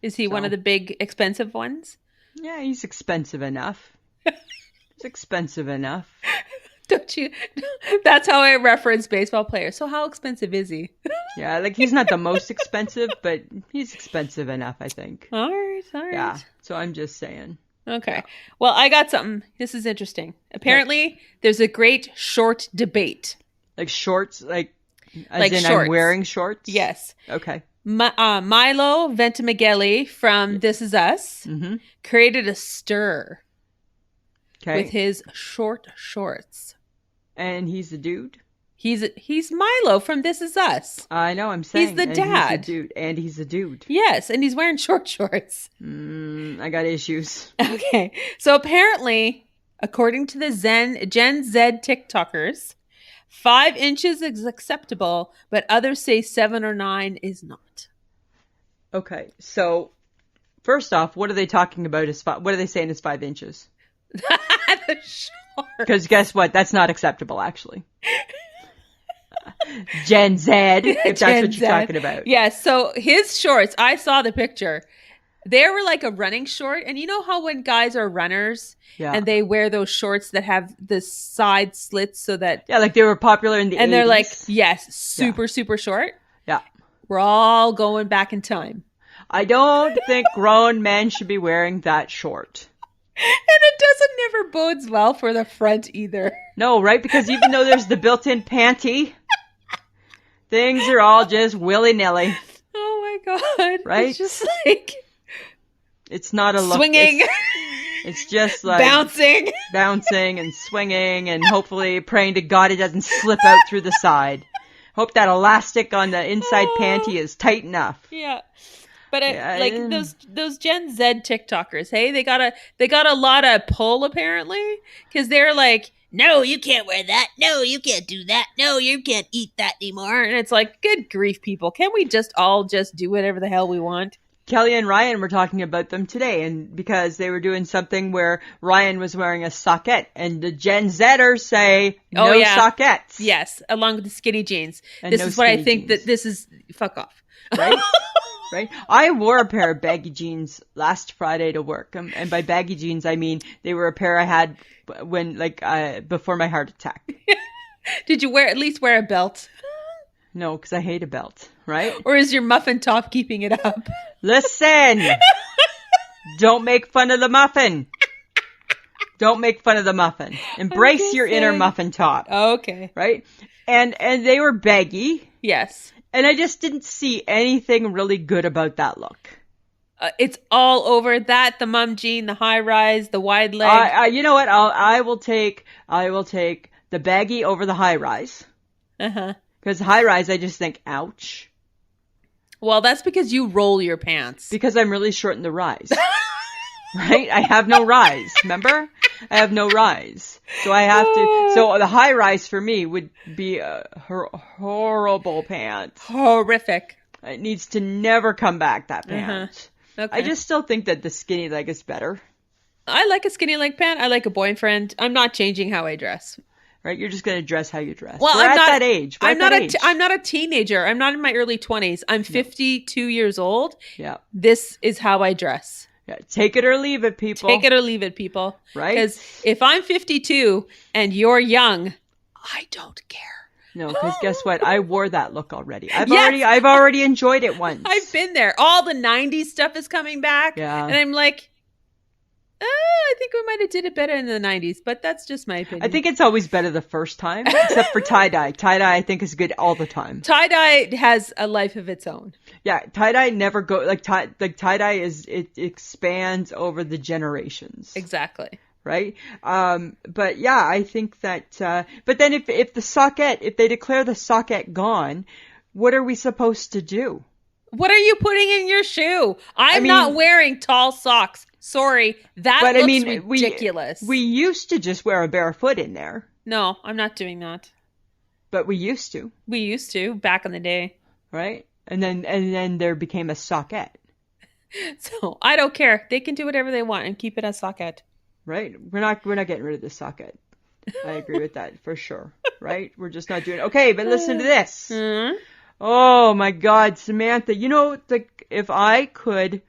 Is he one of the big expensive ones? Yeah, he's expensive enough. He's expensive enough. Don't you? That's how I reference baseball players. So how expensive is he? Yeah, like he's not the most expensive, but he's expensive enough, I think. All right. Yeah, so I'm just saying. Okay. Yeah. Well, I got something. This is interesting. Apparently, there's a great short debate. Like shorts, like in shorts. I'm wearing shorts? Yes. Okay. Milo Ventimiglia from This Is Us created a stir with his short shorts. And he's a dude? He's Milo from This Is Us. I know, I'm saying. He's the dad. He's a dude. And he's a dude. Yes, and he's wearing short shorts. I got issues. Okay. So apparently, according to the Gen Z TikTokers, 5 inches is acceptable, but others say 7 or 9 is not. Okay, so first off, what are they talking about? What are they saying is 5 inches? Because guess what? That's not acceptable, actually. Gen Z, if that's what you're talking about. Yeah, so his shorts, I saw the picture. They were like a running short. And you know how when guys are runners and they wear those shorts that have the side slits so that... Yeah, like they were popular in the 80s. And they're like, yes, super short. Yeah. We're all going back in time. I don't think grown men should be wearing that short. And it never bodes well for the front either. No, right? Because even though there's the built-in panty, things are all just willy-nilly. Oh my God. Right? It's just like... It's not a look. Swinging. It's just like... Bouncing and swinging and hopefully praying to God it doesn't slip out through the side. Hope that elastic on the inside panty is tight enough. Yeah. But like those Gen Z TikTokers, hey, they got a lot of pull apparently because they're like, no, you can't wear that. No, you can't do that. No, you can't eat that anymore. And it's like, good grief, people. Can't we just all just do whatever the hell we want? Kelly and Ryan were talking about them today, and because they were doing something where Ryan was wearing a socket, and the Gen Zers say no sockets. Yes, along with the skinny jeans. And this is what I think that this is. Fuck off. Right? Right? I wore a pair of baggy jeans last Friday to work. And by baggy jeans, I mean they were a pair I had when, before my heart attack. Did you at least wear a belt? No, because I hate a belt, right? Or is your muffin top keeping it up? Listen! Don't make fun of the muffin. Don't make fun of the muffin. Embrace your inner muffin top. Okay. Right? And they were baggy. Yes. And I just didn't see anything really good about that look. It's all over that, the mum jean, the high rise, the wide leg. You know what? I will take the baggy over the high rise. Uh-huh. Because high rise, I just think, ouch. Well, that's because you roll your pants. Because I'm really short in the rise. Right? I have no rise. Remember? I have no rise. So I have to. So the high rise for me would be a horrible pants. Horrific. It needs to never come back, that pant. Okay. I just still think that the skinny leg is better. I like a skinny leg pant. I like a boyfriend. I'm not changing how I dress. Right? You're just going to dress how you dress. Well, I'm not at that age. I'm not a teenager. I'm not in my early 20s. I'm 52 years old. Yeah. This is how I dress. Yeah. Take it or leave it, people. Take it or leave it, people. Right? Because if I'm 52 and you're young, I don't care. No, because guess what? I wore that look already. I've already enjoyed it once. I've been there. All the 90s stuff is coming back. Yeah. And I'm like, I think we might have did it better in the 90s, but that's just my opinion. I think it's always better the first time, except for tie-dye. Tie-dye, I think, is good all the time. Tie-dye has a life of its own. Yeah, tie-dye never go like tie-dye it expands over the generations. Exactly. Right? But yeah, I think that, but then if the socket, if they declare the socket gone, what are we supposed to do? What are you putting in your shoe? I'm not wearing tall socks. Sorry, that looks ridiculous. We used to just wear a bare foot in there. No, I'm not doing that. But we used to. We used to back in the day. Right? And then there became a socket. So I don't care. They can do whatever they want and keep it a socket. Right? We're not getting rid of the socket. I agree with that for sure. Right? We're just not doing it. Okay, but listen to this. Mm-hmm. Oh my God, Samantha, you know, if I could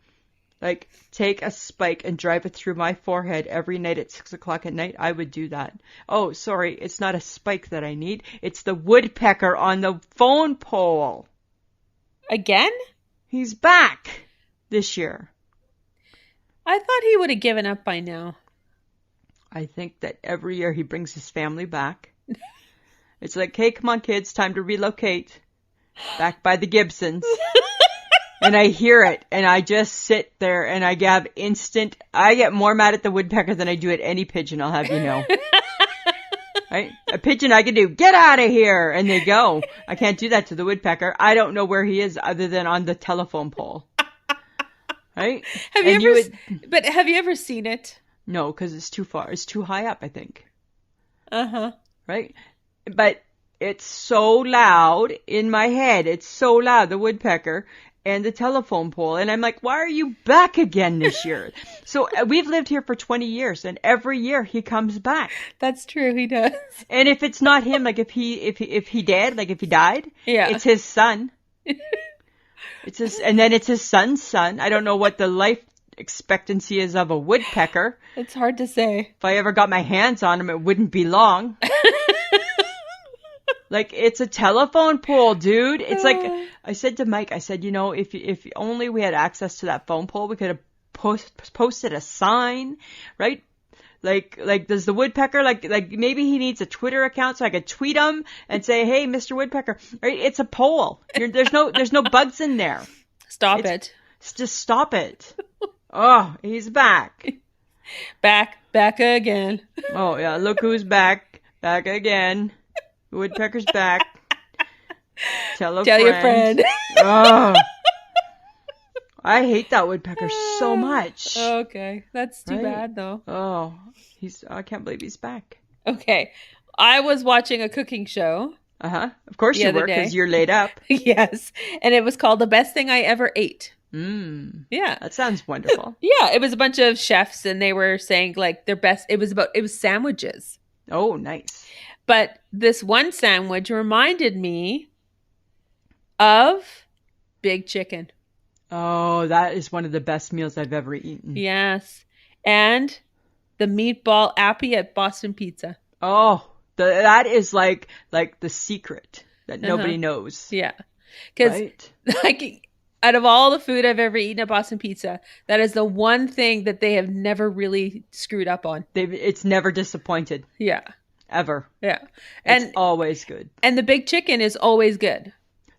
take a spike and drive it through my forehead every night at 6:00 at night, I would do that. Oh, sorry, it's not a spike that I need. It's the woodpecker on the phone pole. Again? He's back this year. I thought he would have given up by now. I think that every year he brings his family back. It's like, hey, come on, kids, time to relocate. Back by the Gibsons. And I hear it, and I just sit there, and I get more mad at the woodpecker than I do at any pigeon, I'll have you know. Right? A pigeon I can do, get out of here, and they go. I can't do that to the woodpecker. I don't know where he is other than on the telephone pole. Right? Have you ever seen it? No, because it's too far. It's too high up, I think. Uh-huh. Right? But it's so loud in my head. It's so loud, the woodpecker and the telephone pole. And I'm like, why are you back again this year? So we've lived here for 20 years, and every year he comes back. That's true, he does. And if it's not him, like if he died, yeah, it's his son. And then it's his son's son. I don't know what the life expectancy is of a woodpecker. It's hard to say. If I ever got my hands on him, it wouldn't be long. Like, it's a telephone pole, dude. It's like, I said to Mike, I said, you know, if only we had access to that phone pole, we could have posted a sign, right? Like, does the woodpecker, like maybe he needs a Twitter account so I could tweet him and say, hey, Mr. Woodpecker, right? It's a pole. There's no bugs in there. Stop it. Just stop it. Oh, he's back. Back again. Oh, yeah, look who's back. Back again. Woodpecker's back. Tell your friend. Oh. I hate that woodpecker so much. Okay. That's too bad, though. Oh, I can't believe he's back. Okay. I was watching a cooking show. Uh-huh. Of course you were, because you're laid up. Yes. And it was called The Best Thing I Ever Ate. Yeah. That sounds wonderful. Yeah. It was a bunch of chefs, and they were saying, like, their best. It was sandwiches. Oh, nice. But this one sandwich reminded me of Big Chicken. Oh, that is one of the best meals I've ever eaten. Yes. And the meatball appy at Boston Pizza. Oh, that is like the secret that nobody knows. Yeah. Because like, out of all the food I've ever eaten at Boston Pizza, that is the one thing that they have never really screwed up on. It's never disappointed. Yeah. Ever. Yeah. It's always good. And the Big Chicken is always good.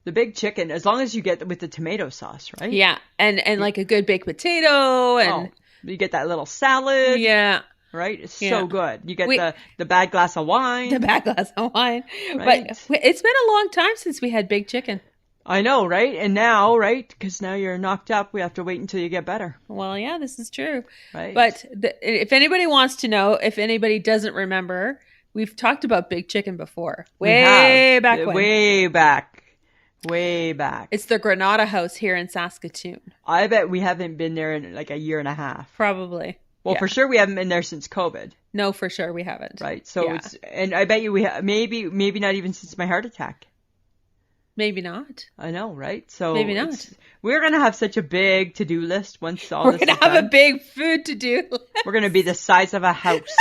The Big Chicken, as long as you get with the tomato sauce, right? Yeah. And like a good baked potato, and you get that little salad. Yeah. Right? It's so good. You get the bad glass of wine. The bad glass of wine. Right? But it's been a long time since we had Big Chicken. I know, right? And now, right? Because now you're knocked up. We have to wait until you get better. Well, yeah, this is true. Right. But if anybody wants to know, if anybody doesn't remember, we've talked about Big Chicken before. Way back when. Way back. It's the Granada House here in Saskatoon. I bet we haven't been there in like a year and a half. Probably. Well, for sure we haven't been there since COVID. No, for sure we haven't. Right. So and I bet you maybe not even since my heart attack. Maybe not. I know, right? So maybe not. We're going to have such a big to-do list once all this is done. We're going to have a big food to-do list. We're going to be the size of a house.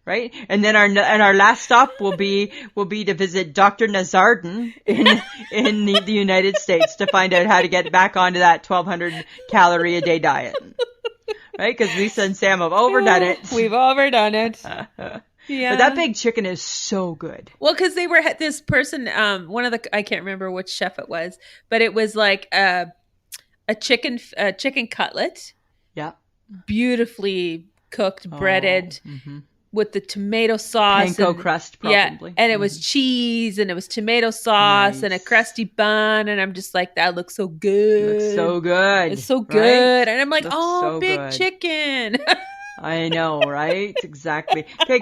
Right? And then our last stop will be to visit Dr. Nazardin in the United States to find out how to get back onto that 1,200 calorie a day diet. right? Because Lisa and Sam have overdone it. We've overdone it. Yeah. But that big chicken is so good. Well, because they were this person, I can't remember which chef it was, but it was like a chicken cutlet. Yeah. Beautifully cooked, breaded. With the tomato sauce. Panko crust, probably. Yeah, and it was cheese, and it was tomato sauce, and a crusty bun, and I'm just like, that looks so good. Looks so good. It's so good. Right? And I'm like, looks oh, so big good. chicken. I know, right? Exactly. Okay,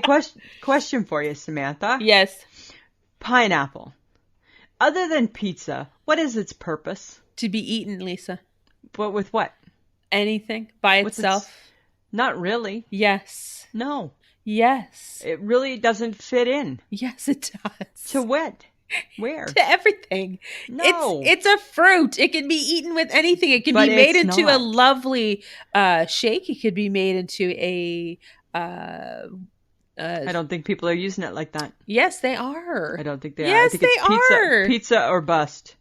question for you, Samantha. Yes. Pineapple. Other than pizza, what is its purpose? To be eaten, Lisa. But with what? Anything by itself. Not really. Yes. No. Yes. It really doesn't fit in. Yes, it does. To what? Where? To everything. No. It's a fruit. It can be eaten with anything. It can be made into a lovely shake. It could be made into a... I don't think people are using it like that. Yes, they are. I don't think they are. Yes, I think it's are. Pizza or bust.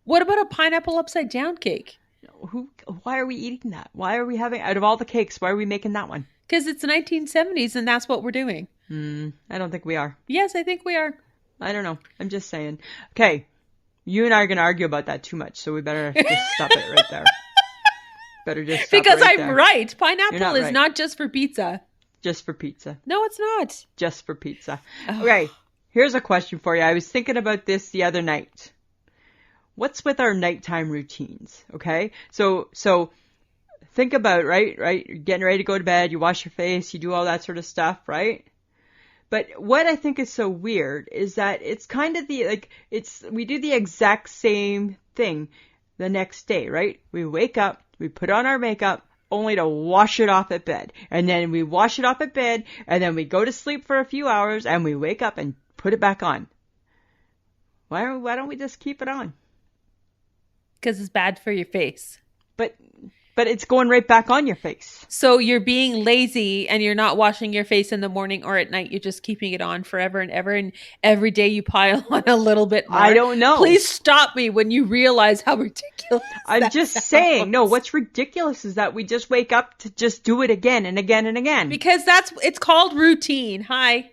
What about a pineapple upside down cake? Why are we eating that? Why are we having... Out of all the cakes, why are we making that one? Because it's the 1970s and that's what we're doing. I don't think we are. Yes, I think we are. I don't know. I'm just saying. Okay. You and I are going to argue about that too much, so we better just stop it right there. Better just stop because it right I'm there. right. Pineapple is right. not just for pizza. Just for pizza. No, it's not. Just for pizza. Okay. Here's a question for you. I was thinking about this the other night. What's with our nighttime routines? Okay. So think about, right? You're getting ready to go to bed. You wash your face. You do all that sort of stuff, right? But what I think is so weird is that it's kind of we do the exact same thing the next day, right? We wake up, we put on our makeup, only to wash it off at bed. And then we wash it off at bed, and then we go to sleep for a few hours, and we wake up and put it back on. Why don't we just keep it on? Because it's bad for your face. But it's going right back on your face. So you're being lazy and you're not washing your face in the morning or at night. You're just keeping it on forever and ever. And every day you pile on a little bit more. I don't know. Please stop me when you realize how ridiculous I'm just saying. No, what's ridiculous is that we just wake up to just do it again and again and again. Because it's called routine. Hi.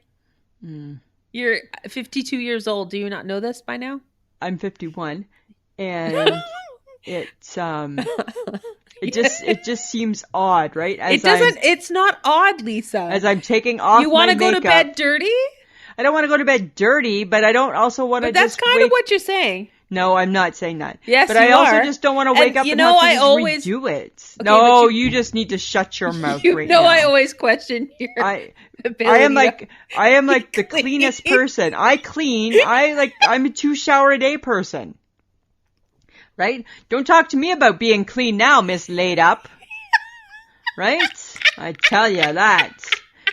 You're 52 years old. Do you not know this by now? I'm 51. And it just seems odd, right? It's not odd, Lisa. As I'm taking off you want to go makeup, to bed dirty? I don't want to go to bed dirty, but I don't also want to But that's kind of what you're saying. No, I'm not saying that. Yes, but I you also are. just don't want to wake up and have to redo it. Okay, no, you just need to shut your mouth right now. I always question your ability. I am like the cleanest person. I clean. I'm a 2 shower a day person. Right? Don't talk to me about being clean now, Miss Laid Up. Right? I tell you that.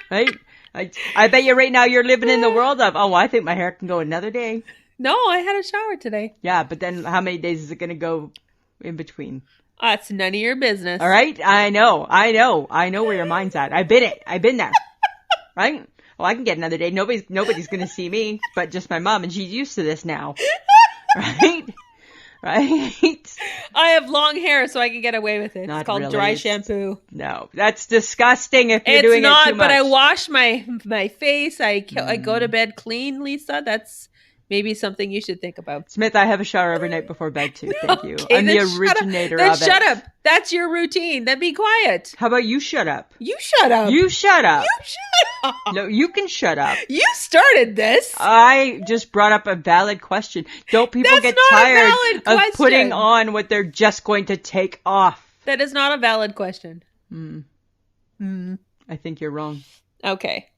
Right? I bet you right now you're living in the world of, I think my hair can go another day. No, I had a shower today. Yeah, but then how many days is it going to go in between? That's none of your business. All right? I know where your mind's at. I've been there. Right? Well, I can get another day. Nobody's going to see me, but just my mom, and she's used to this now. Right? Right? I have long hair, so I can get away with it. Not it's called really. dry shampoo. No, that's disgusting if you're it's doing not, it too much. But I wash my face. I go to bed clean, Lisa. That's maybe something you should think about. Smith, I have a shower every night before bed too. Thank you. Okay, I'm the originator of it. Then shut up. That's your routine. Then be quiet. How about you shut up? You shut up. You shut up. You shut up. No, you can shut up. You started this. I just brought up a valid question. Don't people get tired of putting on what they're just going to take off? That is not a valid question. I think you're wrong. Okay.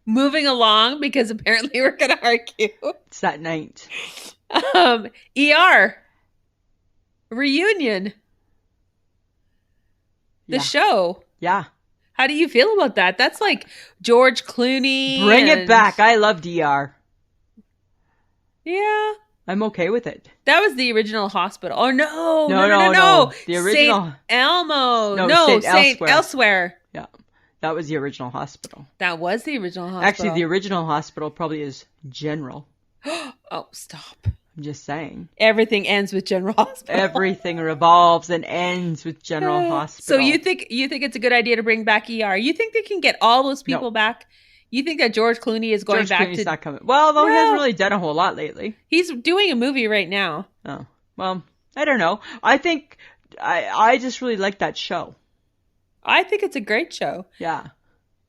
Moving along, because apparently we're going to argue. It's that night. ER. Reunion. The show. Yeah. How do you feel about that? That's like George Clooney. Bring it back. I love DR. Yeah. I'm okay with it. That was the original hospital. Oh, no. The original. St. Elmo. No, St. Elsewhere. Yeah. That was the original hospital. That was the original hospital. Actually, the original hospital probably is General. Oh, stop. I'm I'm just saying. Everything ends with General Hospital. Everything revolves and ends with General Hospital. So you think it's a good idea to bring back ER? You think they can get all those people back? You think that George Clooney is going back Clooney's not coming. Well, though he hasn't really done a whole lot lately. He's doing a movie right now. Oh, well, I don't know. I think I just really like that show. I think it's a great show. Yeah.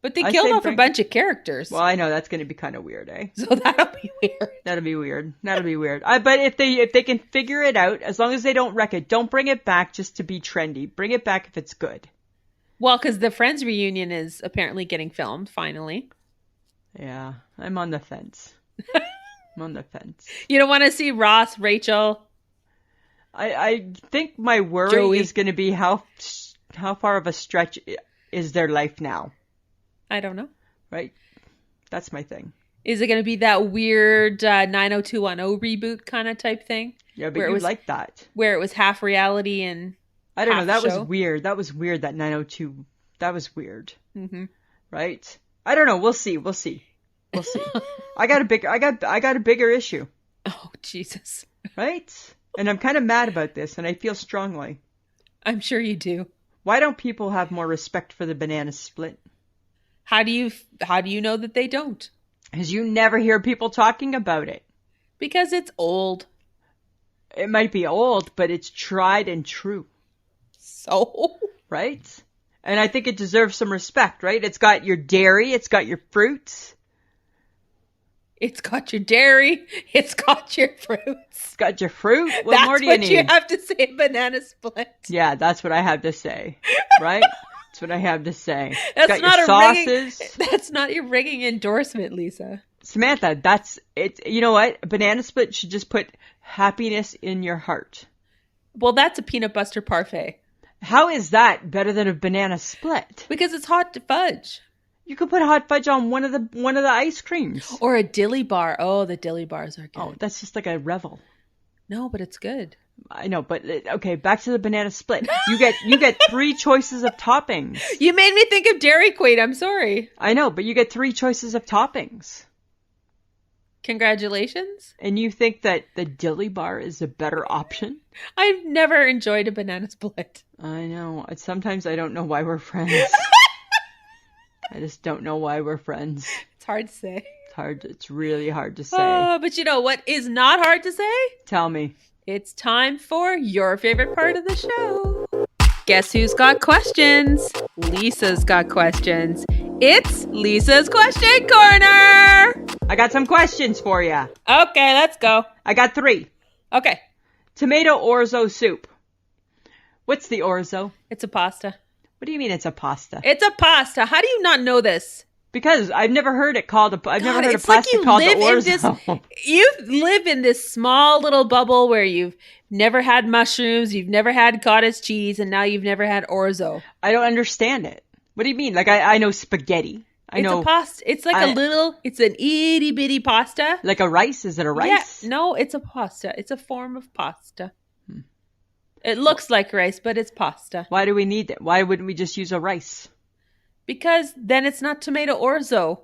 But they killed off a bunch of characters. Well, I know that's going to be kind of weird, eh? So that'll be weird. That'll be weird. But if they can figure it out, as long as they don't wreck it, don't bring it back just to be trendy. Bring it back if it's good. Well, because the Friends reunion is apparently getting filmed finally. Yeah, I'm on the fence. You don't want to see Ross, Rachel? I think my worry Joey. is going to be how far of a stretch is their life now. I don't know. Right? That's my thing. Is it going to be that weird 90210 reboot kind of type thing? Yeah, but you like that. Where it was half reality and I don't know. That show? Was weird. That was weird, that 902. That was weird. Mm-hmm. Right? I don't know. We'll see. I got a bigger issue. Oh, Jesus. Right? And I'm kind of mad about this, and I feel strongly. I'm sure you do. Why don't people have more respect for the banana split? How do you know that they don't? Because you never hear people talking about it. Because it's old. It might be old, but it's tried and true. So? Right? And I think it deserves some respect, right? It's got your dairy, it's got your fruits. It's got your dairy, it's got your fruits. It's got your fruit. What more do you need? That's what you have to say, banana split. Yeah, that's what I have to say. Right? That's what I have to say. That's got not your sauces. That's not your ringing endorsement, Lisa. Samantha, that's it. You know what? A banana split should just put happiness in your heart. Well, that's a peanut butter parfait. How is that better than a banana split? Because it's hot fudge. You could put hot fudge on one of the ice creams. Or a dilly bar. Oh, the dilly bars are good. Oh, that's just like a revel. No, but it's good. I know, but okay, back to the banana split. You get 3 choices of toppings. You made me think of Dairy Queen. I'm sorry. I know, but you get 3 choices of toppings. Congratulations. And you think that the dilly bar is a better option? I've never enjoyed a banana split. I know. Sometimes I don't know why we're friends. I just don't know why we're friends. It's hard to say. It's really hard to say. But you know what is not hard to say? Tell me. It's time for your favorite part of the show. Guess who's got questions? Lisa's got questions. It's Lisa's Question Corner. I got some questions for you. Okay, let's go. I got 3. Okay. Tomato orzo soup. What's the orzo? It's a pasta. What do you mean it's a pasta? It's a pasta. How do you not know this? Because I've never heard it called I've never heard a pasta called the orzo. You live in this small little bubble where you've never had mushrooms, you've never had cottage cheese, and now you've never had orzo. I don't understand it. What do you mean? Like I know spaghetti. It's a pasta. It's like it's an itty bitty pasta. Like a rice? Is it a rice? Yeah, no, it's a pasta. It's a form of pasta. It looks like rice, but it's pasta. Why do we need it? Why wouldn't we just use a rice? Because then it's not tomato orzo.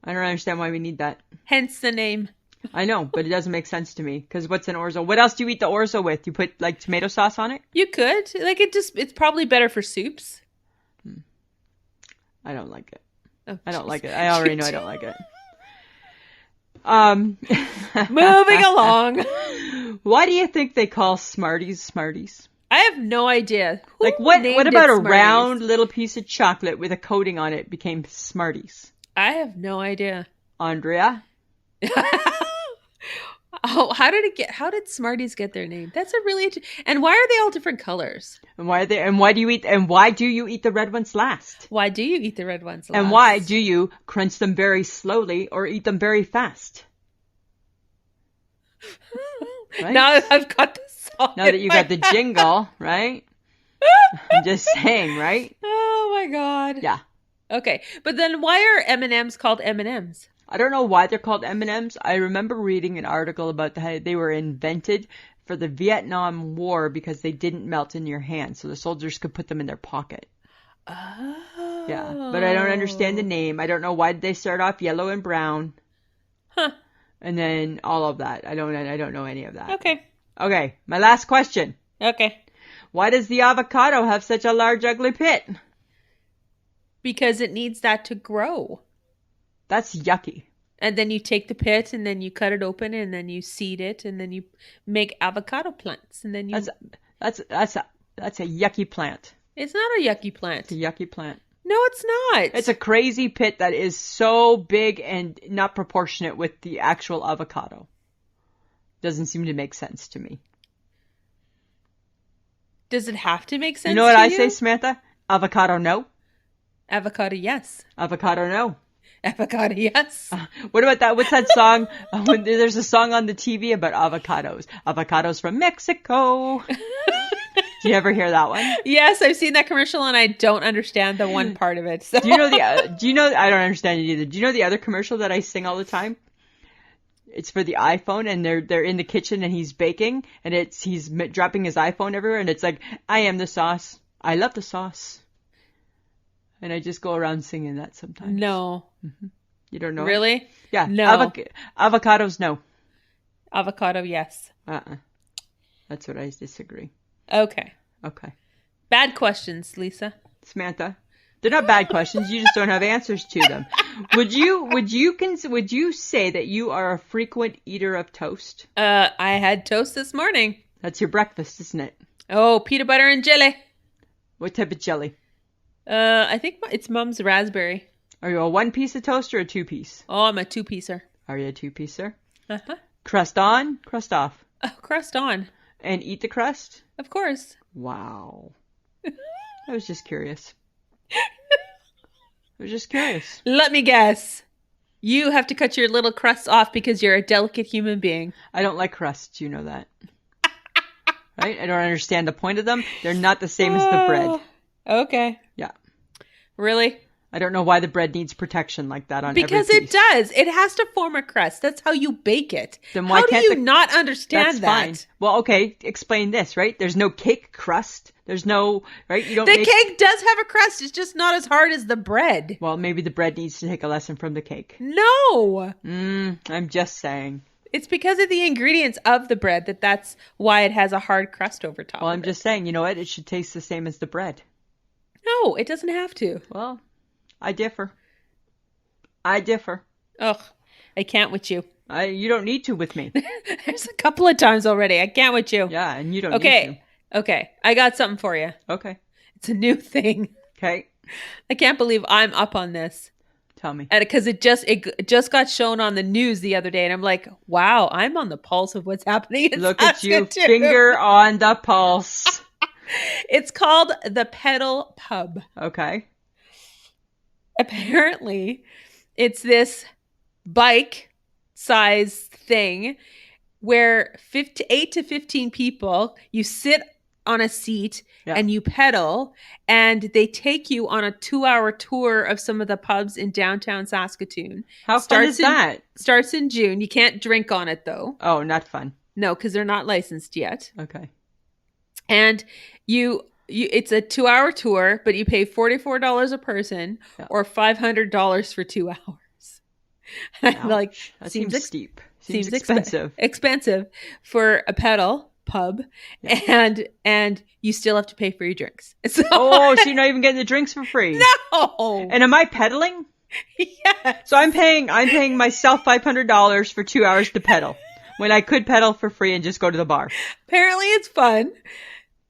I don't understand why we need that. Hence the name. I know, but it doesn't make sense to me. Because what's an orzo? What else do you eat the orzo with? You put like tomato sauce on it? You could. Like it's probably better for soups. I don't like it. Oh, I don't like it. I already know I don't like it. Moving along. Why do you think they call Smarties Smarties? I have no idea. Like what about a round little piece of chocolate with a coating on it became Smarties? I have no idea. Andrea? Oh, how did Smarties get their name? That's a really and why are they all different colors? And why do you eat the red ones last? Why do you eat the red ones last? And why do you crunch them very slowly or eat them very fast? Right? Now I've got the song. Now that you got the jingle, right? I'm just saying, right? Oh my god. Yeah. Okay, but then why are M&Ms called M&Ms? I don't know why they're called M&Ms. I remember reading an article about how they were invented for the Vietnam War because they didn't melt in your hand, so the soldiers could put them in their pocket. Oh. Yeah, but I don't understand the name. I don't know why did they start off yellow and brown. Huh. And then all of that. I don't know any of that. Okay. Okay, my last question. Okay. Why does the avocado have such a large, ugly pit? Because it needs that to grow. That's yucky. And then you take the pit and then you cut it open and then you seed it and then you make avocado plants and then you. That's a yucky plant. It's not a yucky plant. It's a yucky plant. No, it's not. It's a crazy pit that is so big and not proportionate with the actual avocado. Doesn't seem to make sense to me. Does it have to make sense? You know what I say, Samantha? Avocado no. Avocado yes. Avocado no. Avocado yes. What about that? What's that song? When there's a song on the TV about avocados. Avocados from Mexico. Do you ever hear that one? Yes, I've seen that commercial and I don't understand the one part of it. So. Do you know I don't understand it either. Do you know the other commercial that I sing all the time? It's for the iPhone and they're in the kitchen and he's baking and he's dropping his iPhone everywhere and it's like, I am the sauce. I love the sauce. And I just go around singing that sometimes. No. Mm-hmm. You don't know Really? It? Yeah. No. Avocados, no. Avocado, yes. That's what I disagree. Okay. Okay. Bad questions, Lisa. Samantha. They're not bad questions. You just don't have answers to them. Would you say that you are a frequent eater of toast? I had toast this morning. That's your breakfast, isn't it? Oh, peanut butter and jelly. What type of jelly? I think it's Mom's raspberry. Are you a one-piece of toast or a two-piece? Oh, I'm a two-piecer. Are you a two-piecer? Uh-huh. Crust on, crust off? Oh, crust on. And eat the crust? Of course. Wow. I was just curious. Let me guess. You have to cut your little crusts off because you're a delicate human being. I don't like crusts, you know that. Right? I don't understand the point of them. They're not the same as the bread. Okay. Yeah. Really? I don't know why the bread needs protection like that on because every piece. It does. It has to form a crust. That's how you bake it. Then why how can't do you not understand that's that? Fine. Well, okay. Explain this, right? There's no cake crust. There's no, right? You don't. The cake does have a crust. It's just not as hard as the bread. Well, maybe the bread needs to take a lesson from the cake. No. I'm just saying. It's because of the ingredients of the bread that's why it has a hard crust over top. Well, I'm just saying, you know what? It should taste the same as the bread. No, it doesn't have to. Well, I differ. Ugh, I can't with you. You don't need to with me. There's a couple of times already. I can't with you. Yeah, and you don't need to. Okay. I got something for you. Okay. It's a new thing. Okay. I can't believe I'm up on this. Tell me. And because it just got shown on the news the other day, and I'm like, wow, I'm on the pulse of what's happening in Look at you, Saskatoon. finger on the pulse. It's called the Petal Pub. Okay. Apparently, it's this bike size thing where 8 to 15 people, you sit on a seat and you pedal, and they take you on a 2-hour tour of some of the pubs in downtown Saskatoon. How fun is that? Starts in June. You can't drink on it though. Oh, not fun. No, because they're not licensed yet. Okay. And it's a 2-hour tour, but you pay $44 a person or $500 for 2 hours. I'm like, that seems steep. Seems expensive. Expensive for a pedal pub, and you still have to pay for your drinks. So so you're not even getting the drinks for free? No. And am I pedaling? Yes. So I'm paying myself $500 for 2 hours to pedal when I could pedal for free and just go to the bar. Apparently, it's fun.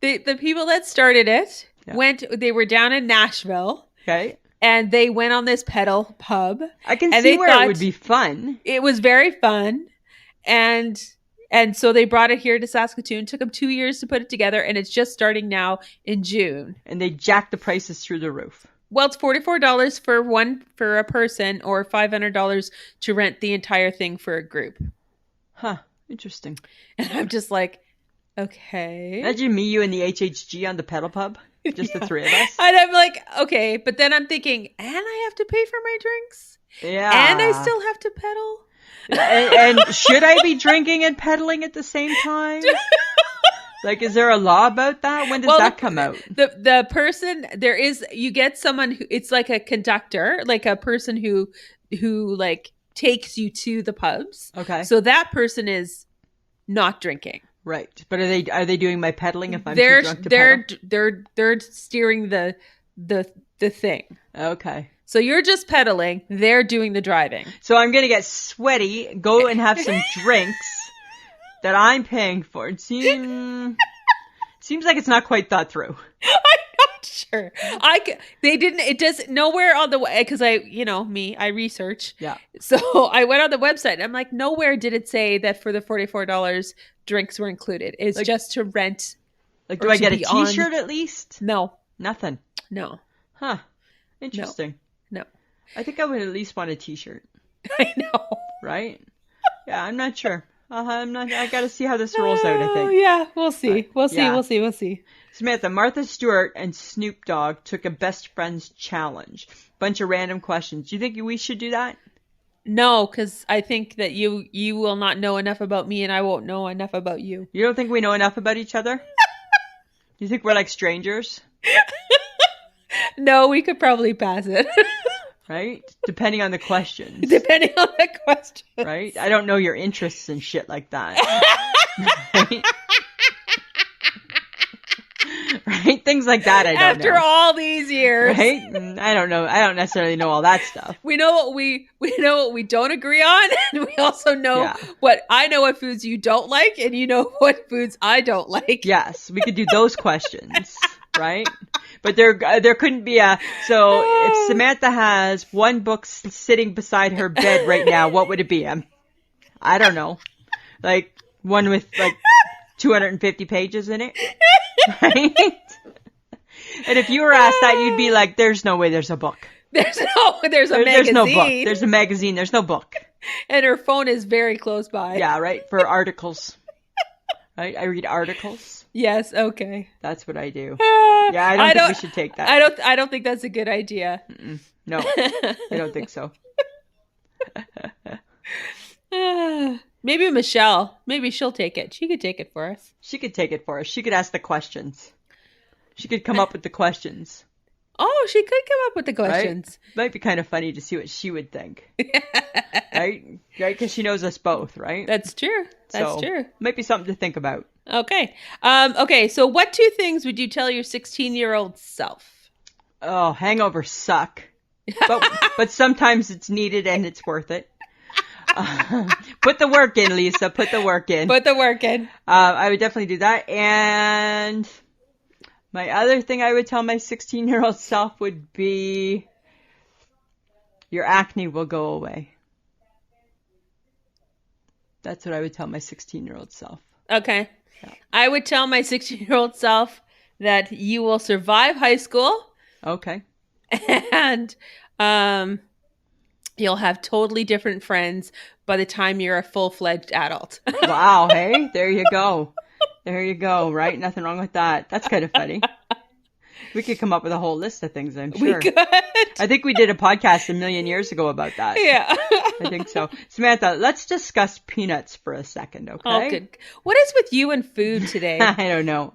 The people that started it they were down in Nashville. Okay. And they went on this pedal pub. I can see where it would be fun. It was very fun. And so they brought it here to Saskatoon. It took them 2 years to put it together. And it's just starting now in June. And they jacked the prices through the roof. Well, it's $44 for a person or $500 to rent the entire thing for a group. Huh. Interesting. And I'm just like, okay. Imagine me, you, and the HHG on the pedal pub. Just the three of us. And I'm like, okay. But then I'm thinking, and I have to pay for my drinks? Yeah. And I still have to pedal? And should I be drinking and pedaling at the same time? Like, is there a law about that? When does that come out? The person, you get someone who, it's like a conductor, like a person who like takes you to the pubs. Okay. So that person is not drinking. Right. But are they doing my pedaling if I'm too drunk to pedal? They're steering the thing. Okay. So you're just pedaling. They're doing the driving. So I'm going to get sweaty, go and have some drinks that I'm paying for. It seems like it's not quite thought through. I'm not sure. They didn't. It does nowhere on the way because I research. Yeah. So I went on the website. And I'm like, nowhere did it say that for the $44 drinks were included. It's like, just to rent. Like, do I get a T-shirt at least? No. Nothing. No. Huh. Interesting. No. I think I would at least want a T-shirt. I know. Right? Yeah, I'm not sure. I got to see how this rolls out, I think. Yeah, we'll see. We'll see. Samantha, Martha Stewart and Snoop Dogg took a best friends challenge. Bunch of random questions. Do you think we should do that? No, because I think that you will not know enough about me and I won't know enough about you. You don't think we know enough about each other? You think we're like strangers? No, we could probably pass it. Right? Depending on the questions. Right? I don't know your interests and shit like that. Right? Right? Things like that I don't know. After all these years. Right? I don't know. I don't necessarily know all that stuff. We know what we don't agree on, and we also know what foods you don't like, and you know what foods I don't like. Yes, we could do those questions, right? But there couldn't be so if Samantha has one book sitting beside her bed right now, what would it be? I don't know. Like one with like 250 pages in it, right? And if you were asked that, you'd be like, there's no way there's a book. There's a magazine. There's no book. There's a magazine. There's no book. And her phone is very close by. Yeah, right? For articles. Right? I read articles. Yes, okay. That's what I do. Yeah, I don't think we should take that. I don't think that's a good idea. No, I don't think so. Maybe Michelle. Maybe she'll take it. She could take it for us. She could take it for us. She could ask the questions. She could come up with the questions. Oh, she could come up with the questions. Right? Might be kind of funny to see what she would think. Right? Because she knows us both, right? That's true. That's true. Might be something to think about. Okay. Okay, so what two things would you tell your 16-year-old self? Oh, hangovers suck. But sometimes it's needed and it's worth it. Put the work in, Lisa. Put the work in. I would definitely do that. And my other thing I would tell my 16-year-old self would be, your acne will go away. That's what I would tell my 16-year-old self. Okay. Yeah. I would tell my 16-year-old self that you will survive high school. Okay. And you'll have totally different friends by the time you're a full-fledged adult. Wow. Hey, there you go. There you go. Right? Nothing wrong with that. That's kind of funny. We could come up with a whole list of things, I'm sure. We could. I think we did a podcast a million years ago about that. Yeah. I think so. Samantha, let's discuss peanuts for a second, okay? Oh, good. What is with you and food today? I don't know.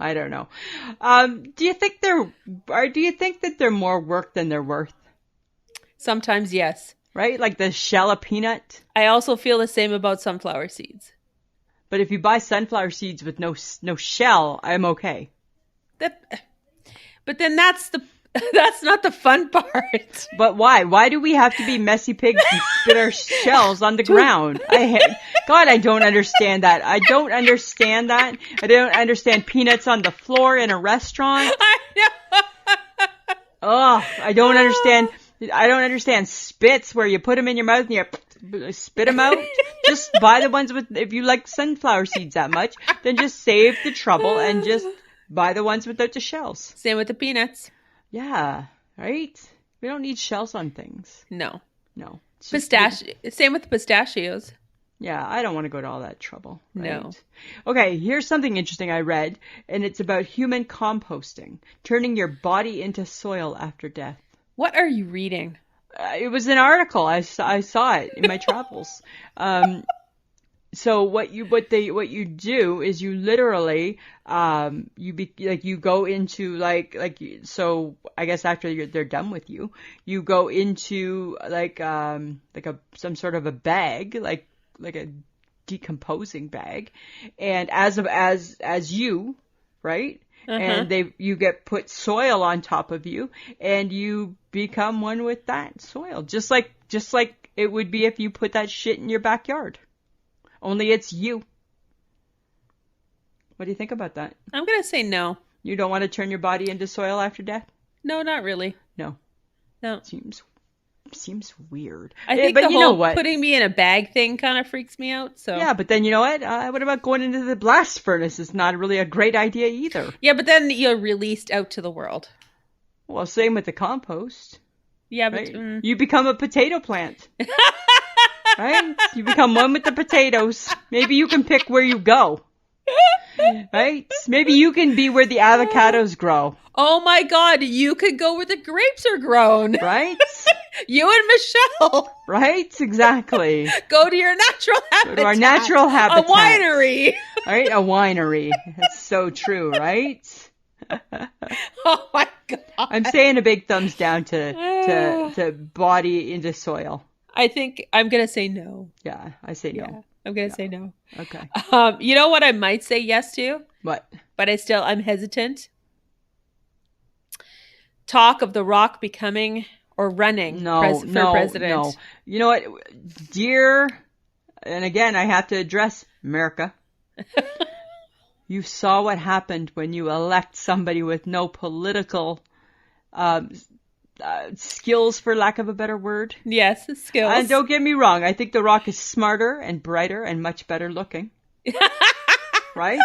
Do you think that they're more work than they're worth? Sometimes, yes. Right? Like the shell of peanut? I also feel the same about sunflower seeds. But if you buy sunflower seeds with no shell, I'm okay. But then that's not the fun part. But why? Why do we have to be messy pigs and spit our shells on the ground? I don't understand that. I don't understand peanuts on the floor in a restaurant. I know. Oh, I don't understand spits where you put them in your mouth and you spit them out. Just buy the ones if you like sunflower seeds that much, then just save the trouble and just buy the ones without the shells. Same with the peanuts. Yeah, right? We don't need shells on things. No. Same with pistachios. Yeah, I don't want to go to all that trouble. Right? No. Okay, here's something interesting I read, and it's about human composting, turning your body into soil after death. What are you reading? It was an article. I saw it in my travels. So what you do is you literally you go into so I guess after they're done with you, you go into some sort of a bag, like a decomposing bag, and as you, right? And you get put soil on top of you, and you become one with that soil, just like it would be if you put that shit in your backyard. Only it's you. What do you think about that? I'm gonna say no. You don't want to turn your body into soil after death? No, not really. No. Seems weird. I think the whole putting me in a bag thing kind of freaks me out. So yeah, but then you know what? What about going into the blast furnace? It's not really a great idea either. Yeah, but then you're released out to the world. Well, same with the compost. Yeah, but right? You become a potato plant. Right? You become one with the potatoes. Maybe you can pick where you go. Right? Maybe you can be where the avocados grow. Oh my God, you could go where the grapes are grown. Right? You and Michelle. Right? Exactly. Go to your natural habitat. Go to our natural habitat. A winery. Right? A winery. That's so true, right? Oh my God. I'm saying a big thumbs down to body into soil. I think I'm going to say no. Yeah, I say no. Yeah, I'm going to say no. Okay. You know what I might say yes to? What? But I'm hesitant. Talk of The Rock becoming or running for president. No. You know what? And again, I have to address America. You saw what happened when you elect somebody with no political skills, for lack of a better word. Yes, skills. And don't get me wrong, I think The Rock is smarter and brighter and much better looking. Right?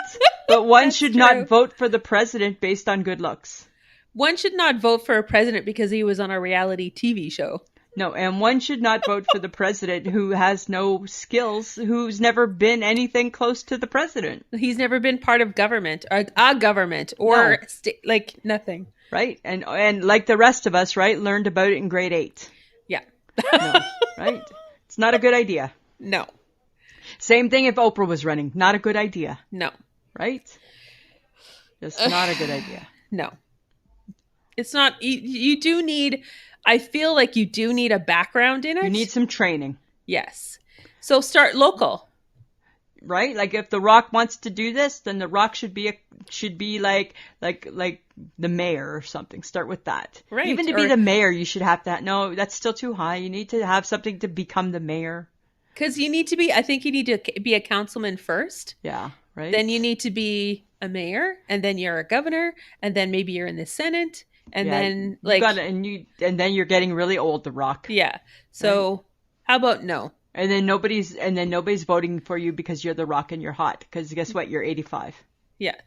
But one should not vote for the president based on good looks. One should not vote for a president because he was on a reality TV show. No, and one should not vote for the president who has no skills, who's never been anything close to the president. He's never been part of government, or a government, or nothing. Right? And like the rest of us, right, learned about it in grade 8. Yeah. No, right? It's not a good idea. No. Same thing if Oprah was running. Not a good idea. No. Right? Just not a good idea. No. It's not. You do need, I feel like you do need a background in it. You need some training. Yes. So start local. Right? Like if The Rock wants to do this, then The Rock should be like the mayor or something. Start with that. Right. Even to be the mayor, you should have that. No, that's still too high. You need to have something to become the mayor. Because I think you need to be a councilman first. Yeah. Right. Then you need to be a mayor, and then you're a governor, and then maybe you're in the Senate, and then and then you're getting really old, The Rock. Yeah. So right. How about no? And then nobody's voting for you because you're The Rock and you're hot. Because guess what? You're 85. Yes.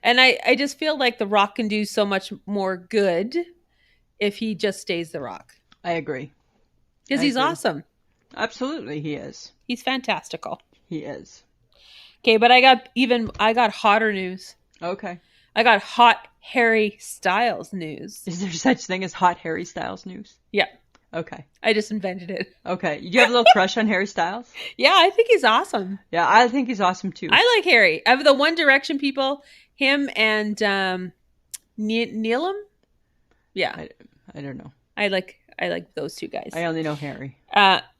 And I just feel like The Rock can do so much more good if he just stays The Rock. I agree. Because he's awesome. Absolutely, he is. He's fantastical. He is. Okay, but I got hotter news. Okay. I got hot Harry Styles news. Is there such thing as hot Harry Styles news? Yeah. Okay. I just invented it. Okay. You have a little crush on Harry Styles? Yeah, I think he's awesome. Yeah, I think he's awesome too. I like Harry. Of the One Direction people, him and Neelam? Yeah. I don't know. I like those two guys. I only know Harry.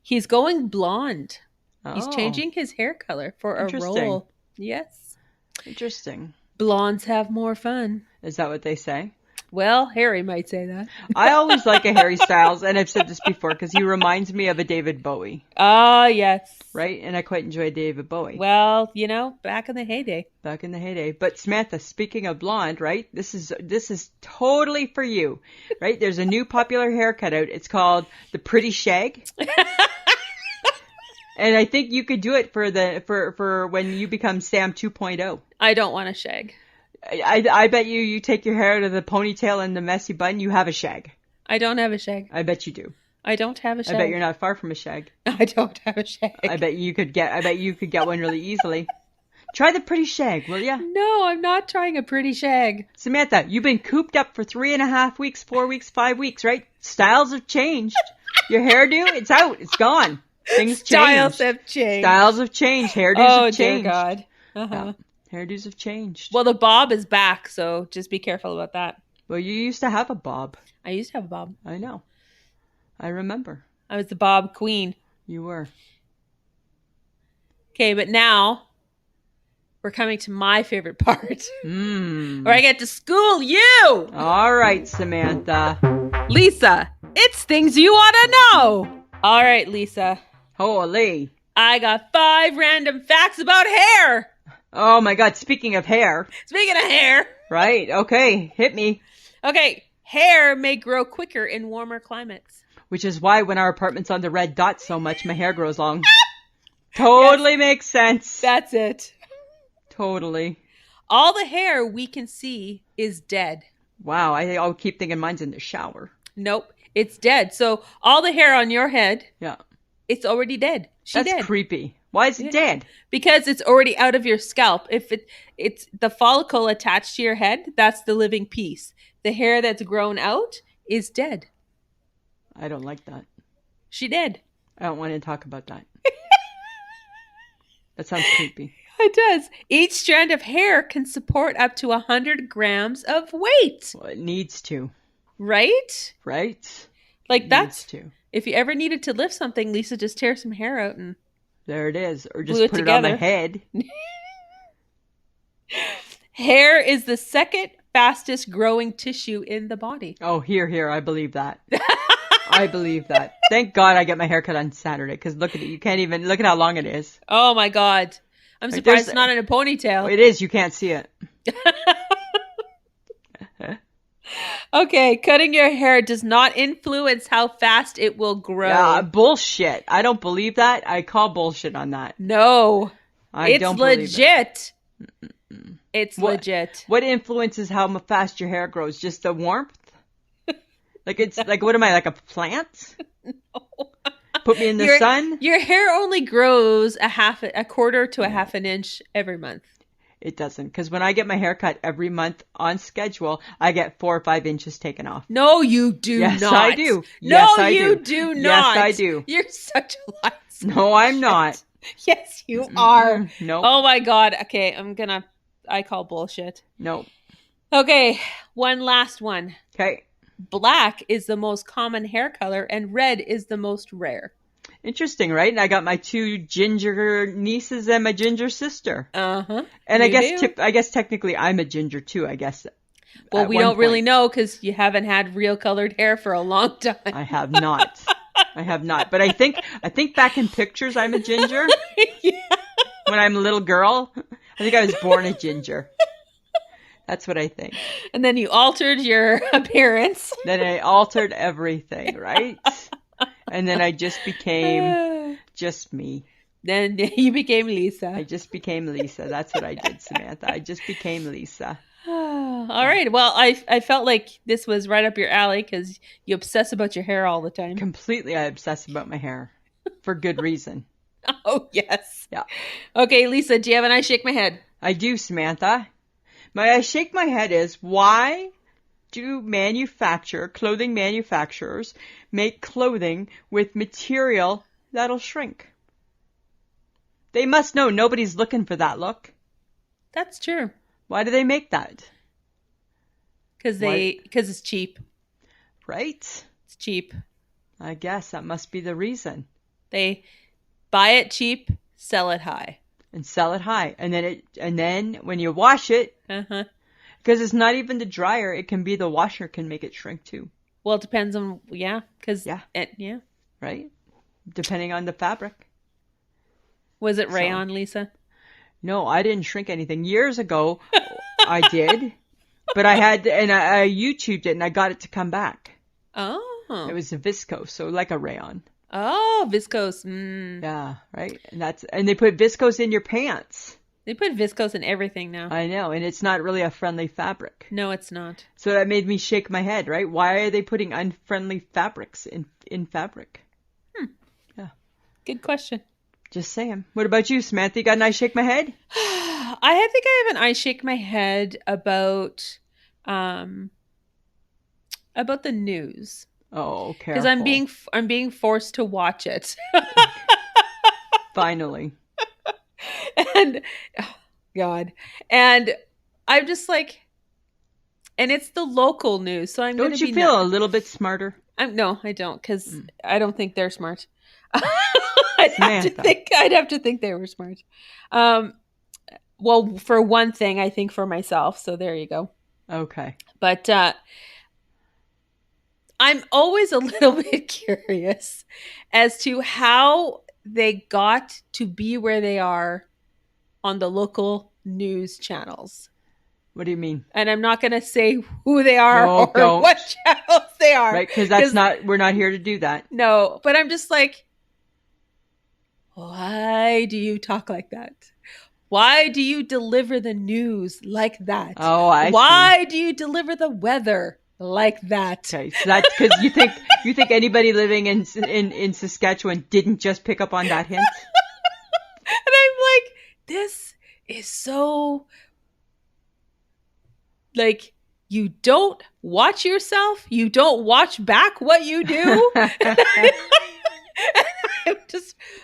He's going blonde. Oh. He's changing his hair color for a role. Yes. Interesting. Blondes have more fun. Is that what they say? Well, Harry might say that. I always like a Harry Styles, and I've said this before, because he reminds me of a David Bowie. Oh, yes. Right? And I quite enjoy David Bowie. Well, back in the heyday. Back in the heyday. But Samantha, speaking of blonde, right? This is totally for you, right? There's a new popular haircut out. It's called the Pretty Shag. And I think you could do it for when you become Sam 2.0. I don't want a shag. I bet you take your hair out of the ponytail and the messy bun, you have a shag. I don't have a shag. I bet you do. I don't have a shag. I bet you're not far from a shag. I don't have a shag. I bet you could get one really easily. Try the Pretty Shag, will ya? No, I'm not trying a pretty shag. Samantha, you've been cooped up for 3.5 weeks, 4 weeks, 5 weeks, right? Styles have changed. Your hairdo, it's out. It's gone. Things Styles changed. have changed. Styles have changed. Hairdos Oh, have dear changed. God. Yeah. Hairdos have changed. Well, the bob is back, so just be careful about that. Well, you used to have a bob. I used to have a bob. I know. I remember. I was the bob queen. You were. Okay, but now we're coming to my favorite part. Where I get to school you. All right, Samantha. Lisa, it's things you ought to know. All right, Lisa. Holy. I got 5 random facts about hair. Oh my God, speaking of hair. Speaking of hair. Right, okay, hit me. Okay, hair may grow quicker in warmer climates. Which is why when our apartment's on the red dot so much, my hair grows long. Totally makes sense. That's it. Totally. All the hair we can see is dead. Wow, I'll keep thinking mine's in the shower. Nope, it's dead. So all the hair on your head, Yeah. it's already dead. That's dead. creepy. Why is it dead? Because it's already out of your scalp. If it's the follicle attached to your head, that's the living piece. The hair that's grown out is dead. I don't like that. She did. I don't want to talk about that. That sounds creepy. It does. Each strand of hair can support up to 100 grams of weight. Well, it needs to. Right? Right? Like that's... Needs to. If you ever needed to lift something, Lisa, just tear some hair out and... There it is. Or just glue it put together. it on my head. Hair is the second fastest growing tissue in the body. Oh, here. I believe that. I believe that. Thank God I get my hair cut on Saturday because look at it. You can't even look at how long it is. Oh my God. I'm surprised it's not in a ponytail. It is. You can't see it. Okay, cutting your hair does not influence how fast it will grow. Yeah, bullshit. I don't believe that. I call bullshit on that. No. I don't believe legit. It's legit. What influences how fast your hair grows? Just the warmth? Like it's like, what am I, like a plant? No. Put me in the sun? Your hair only grows a quarter to a half an inch every month. It doesn't, because when I get my hair cut every month on schedule, I get 4 or 5 inches taken off. No, you do not. Yes, I do. No, Yes, I you do. do not. Yes, I do. You're such a liar. No, I'm not. Yes, you are. No. Oh my God. Okay, I call bullshit. No. Okay, one last one. Okay. Black is the most common hair color and red is the most rare. Interesting, right? And I got my 2 ginger nieces and my ginger sister. Uh-huh. And I guess technically I'm a ginger too, I guess. Well, we don't really know because you haven't had real colored hair for a long time. I have not. But I think back in pictures I'm a ginger. Yeah. When I'm a little girl, I think I was born a ginger. That's what I think. And then you altered your appearance. Then I altered everything, right? And then I just became just me. Then you became Lisa. I just became Lisa. That's what I did, Samantha. I just became Lisa. All right. Well, I felt like this was right up your alley because you obsess about your hair all the time. Completely, I obsess about my hair for good reason. Oh, yes. Yeah. Okay, Lisa, do you have an I shake my head? I do, Samantha. My I shake my head is, why do clothing manufacturers make clothing with material that'll shrink? They must know nobody's looking for that look. That's true. Why do they make that? Because it's cheap. Right? It's cheap. I guess that must be the reason. They buy it cheap, sell it high. And sell it high. And then when you wash it, Uh-huh. because it's not even the dryer, it can be the washer can make it shrink too. Well, it depends on, because right? Depending on the fabric. Was it rayon, Lisa? No, I didn't shrink anything. Years ago, I did. But I YouTubed it and I got it to come back. Oh. It was a viscose, so like a rayon. Oh, viscose. Mm. Yeah, right? And they put viscose in your pants. They put viscose in everything now. I know, and it's not really a friendly fabric. No, it's not. So that made me shake my head, right? Why are they putting unfriendly fabrics in fabric? Yeah. Good question. Just saying. What about you, Samantha? You got an I shake my head? I think I have an I shake my head about the news. Oh, careful. Because I'm being forced to watch it. Finally. And, oh, God. And I'm just like, and it's the local news. So I'm going to be... Don't you feel a little bit smarter? No, I don't, because I don't think they're smart. I'd have to think they were smart. Well, for one thing, I think for myself. So there you go. Okay. But I'm always a little bit curious as to how they got to be where they are on the local news channels. What do you mean? And I'm not going to say who they are or what channels they are. Right, because we're not here to do that. No, but I'm just like, why do you talk like that? Why do you deliver the news like that? Oh, Why do you deliver the weather like that? Okay, so that's because you think anybody living in Saskatchewan didn't just pick up on that hint? And I'm like, this is so, like, you don't watch yourself. You don't watch back what you do.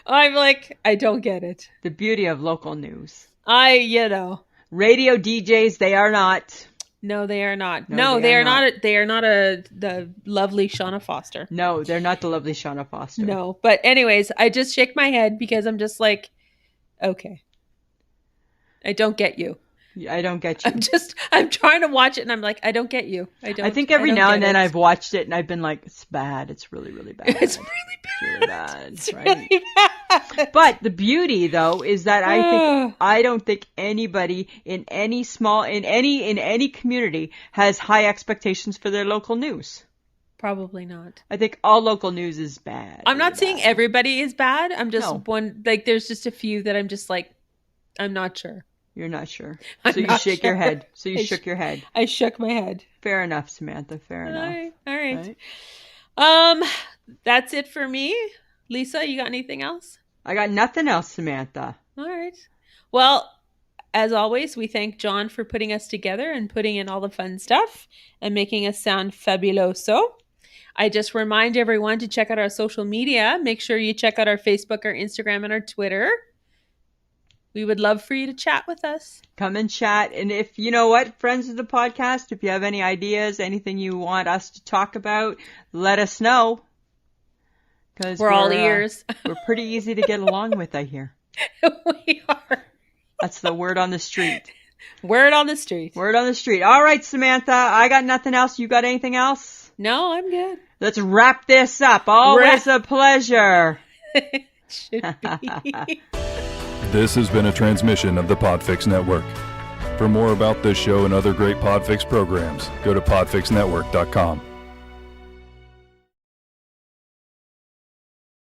I'm like, I don't get it. The beauty of local news. Radio DJs, they are not. No, they are not. No, they are not. They are not the lovely Shauna Foster. No, they're not the lovely Shauna Foster. No, but anyways, I just shake my head because I'm just like, okay, I don't get you. I don't get you. I'm trying to watch it and I'm like, I don't get you. I think every now and then I've watched it and I've been like, it's bad. It's really, really bad. It's really bad. It's really bad. But the beauty though is that I don't think anybody in any community has high expectations for their local news. Probably not. I think all local news is bad. I'm not saying everybody is bad. I'm just there's just a few that I'm just like, I'm not sure. You're not sure. So you shake your head. So you shook your head. I shook my head. Fair enough, Samantha. Fair enough. All right. That's it for me. Lisa, you got anything else? I got nothing else, Samantha. All right. Well, as always, we thank John for putting us together and putting in all the fun stuff and making us sound fabuloso. I just remind everyone to check out our social media. Make sure you check out our Facebook, our Instagram, and our Twitter. We would love for you to chat with us. Come and chat. And if, you know what, friends of the podcast, if you have any ideas, anything you want us to talk about, let us know. Because we're all ears. We're pretty easy to get along with, I hear. We are. That's the word on the street. Word on the street. Word on the street. All right, Samantha. I got nothing else. You got anything else? No, I'm good. Let's wrap this up. Always a pleasure. It should be. This has been a transmission of the Podfix Network. For more about this show and other great Podfix programs, go to podfixnetwork.com.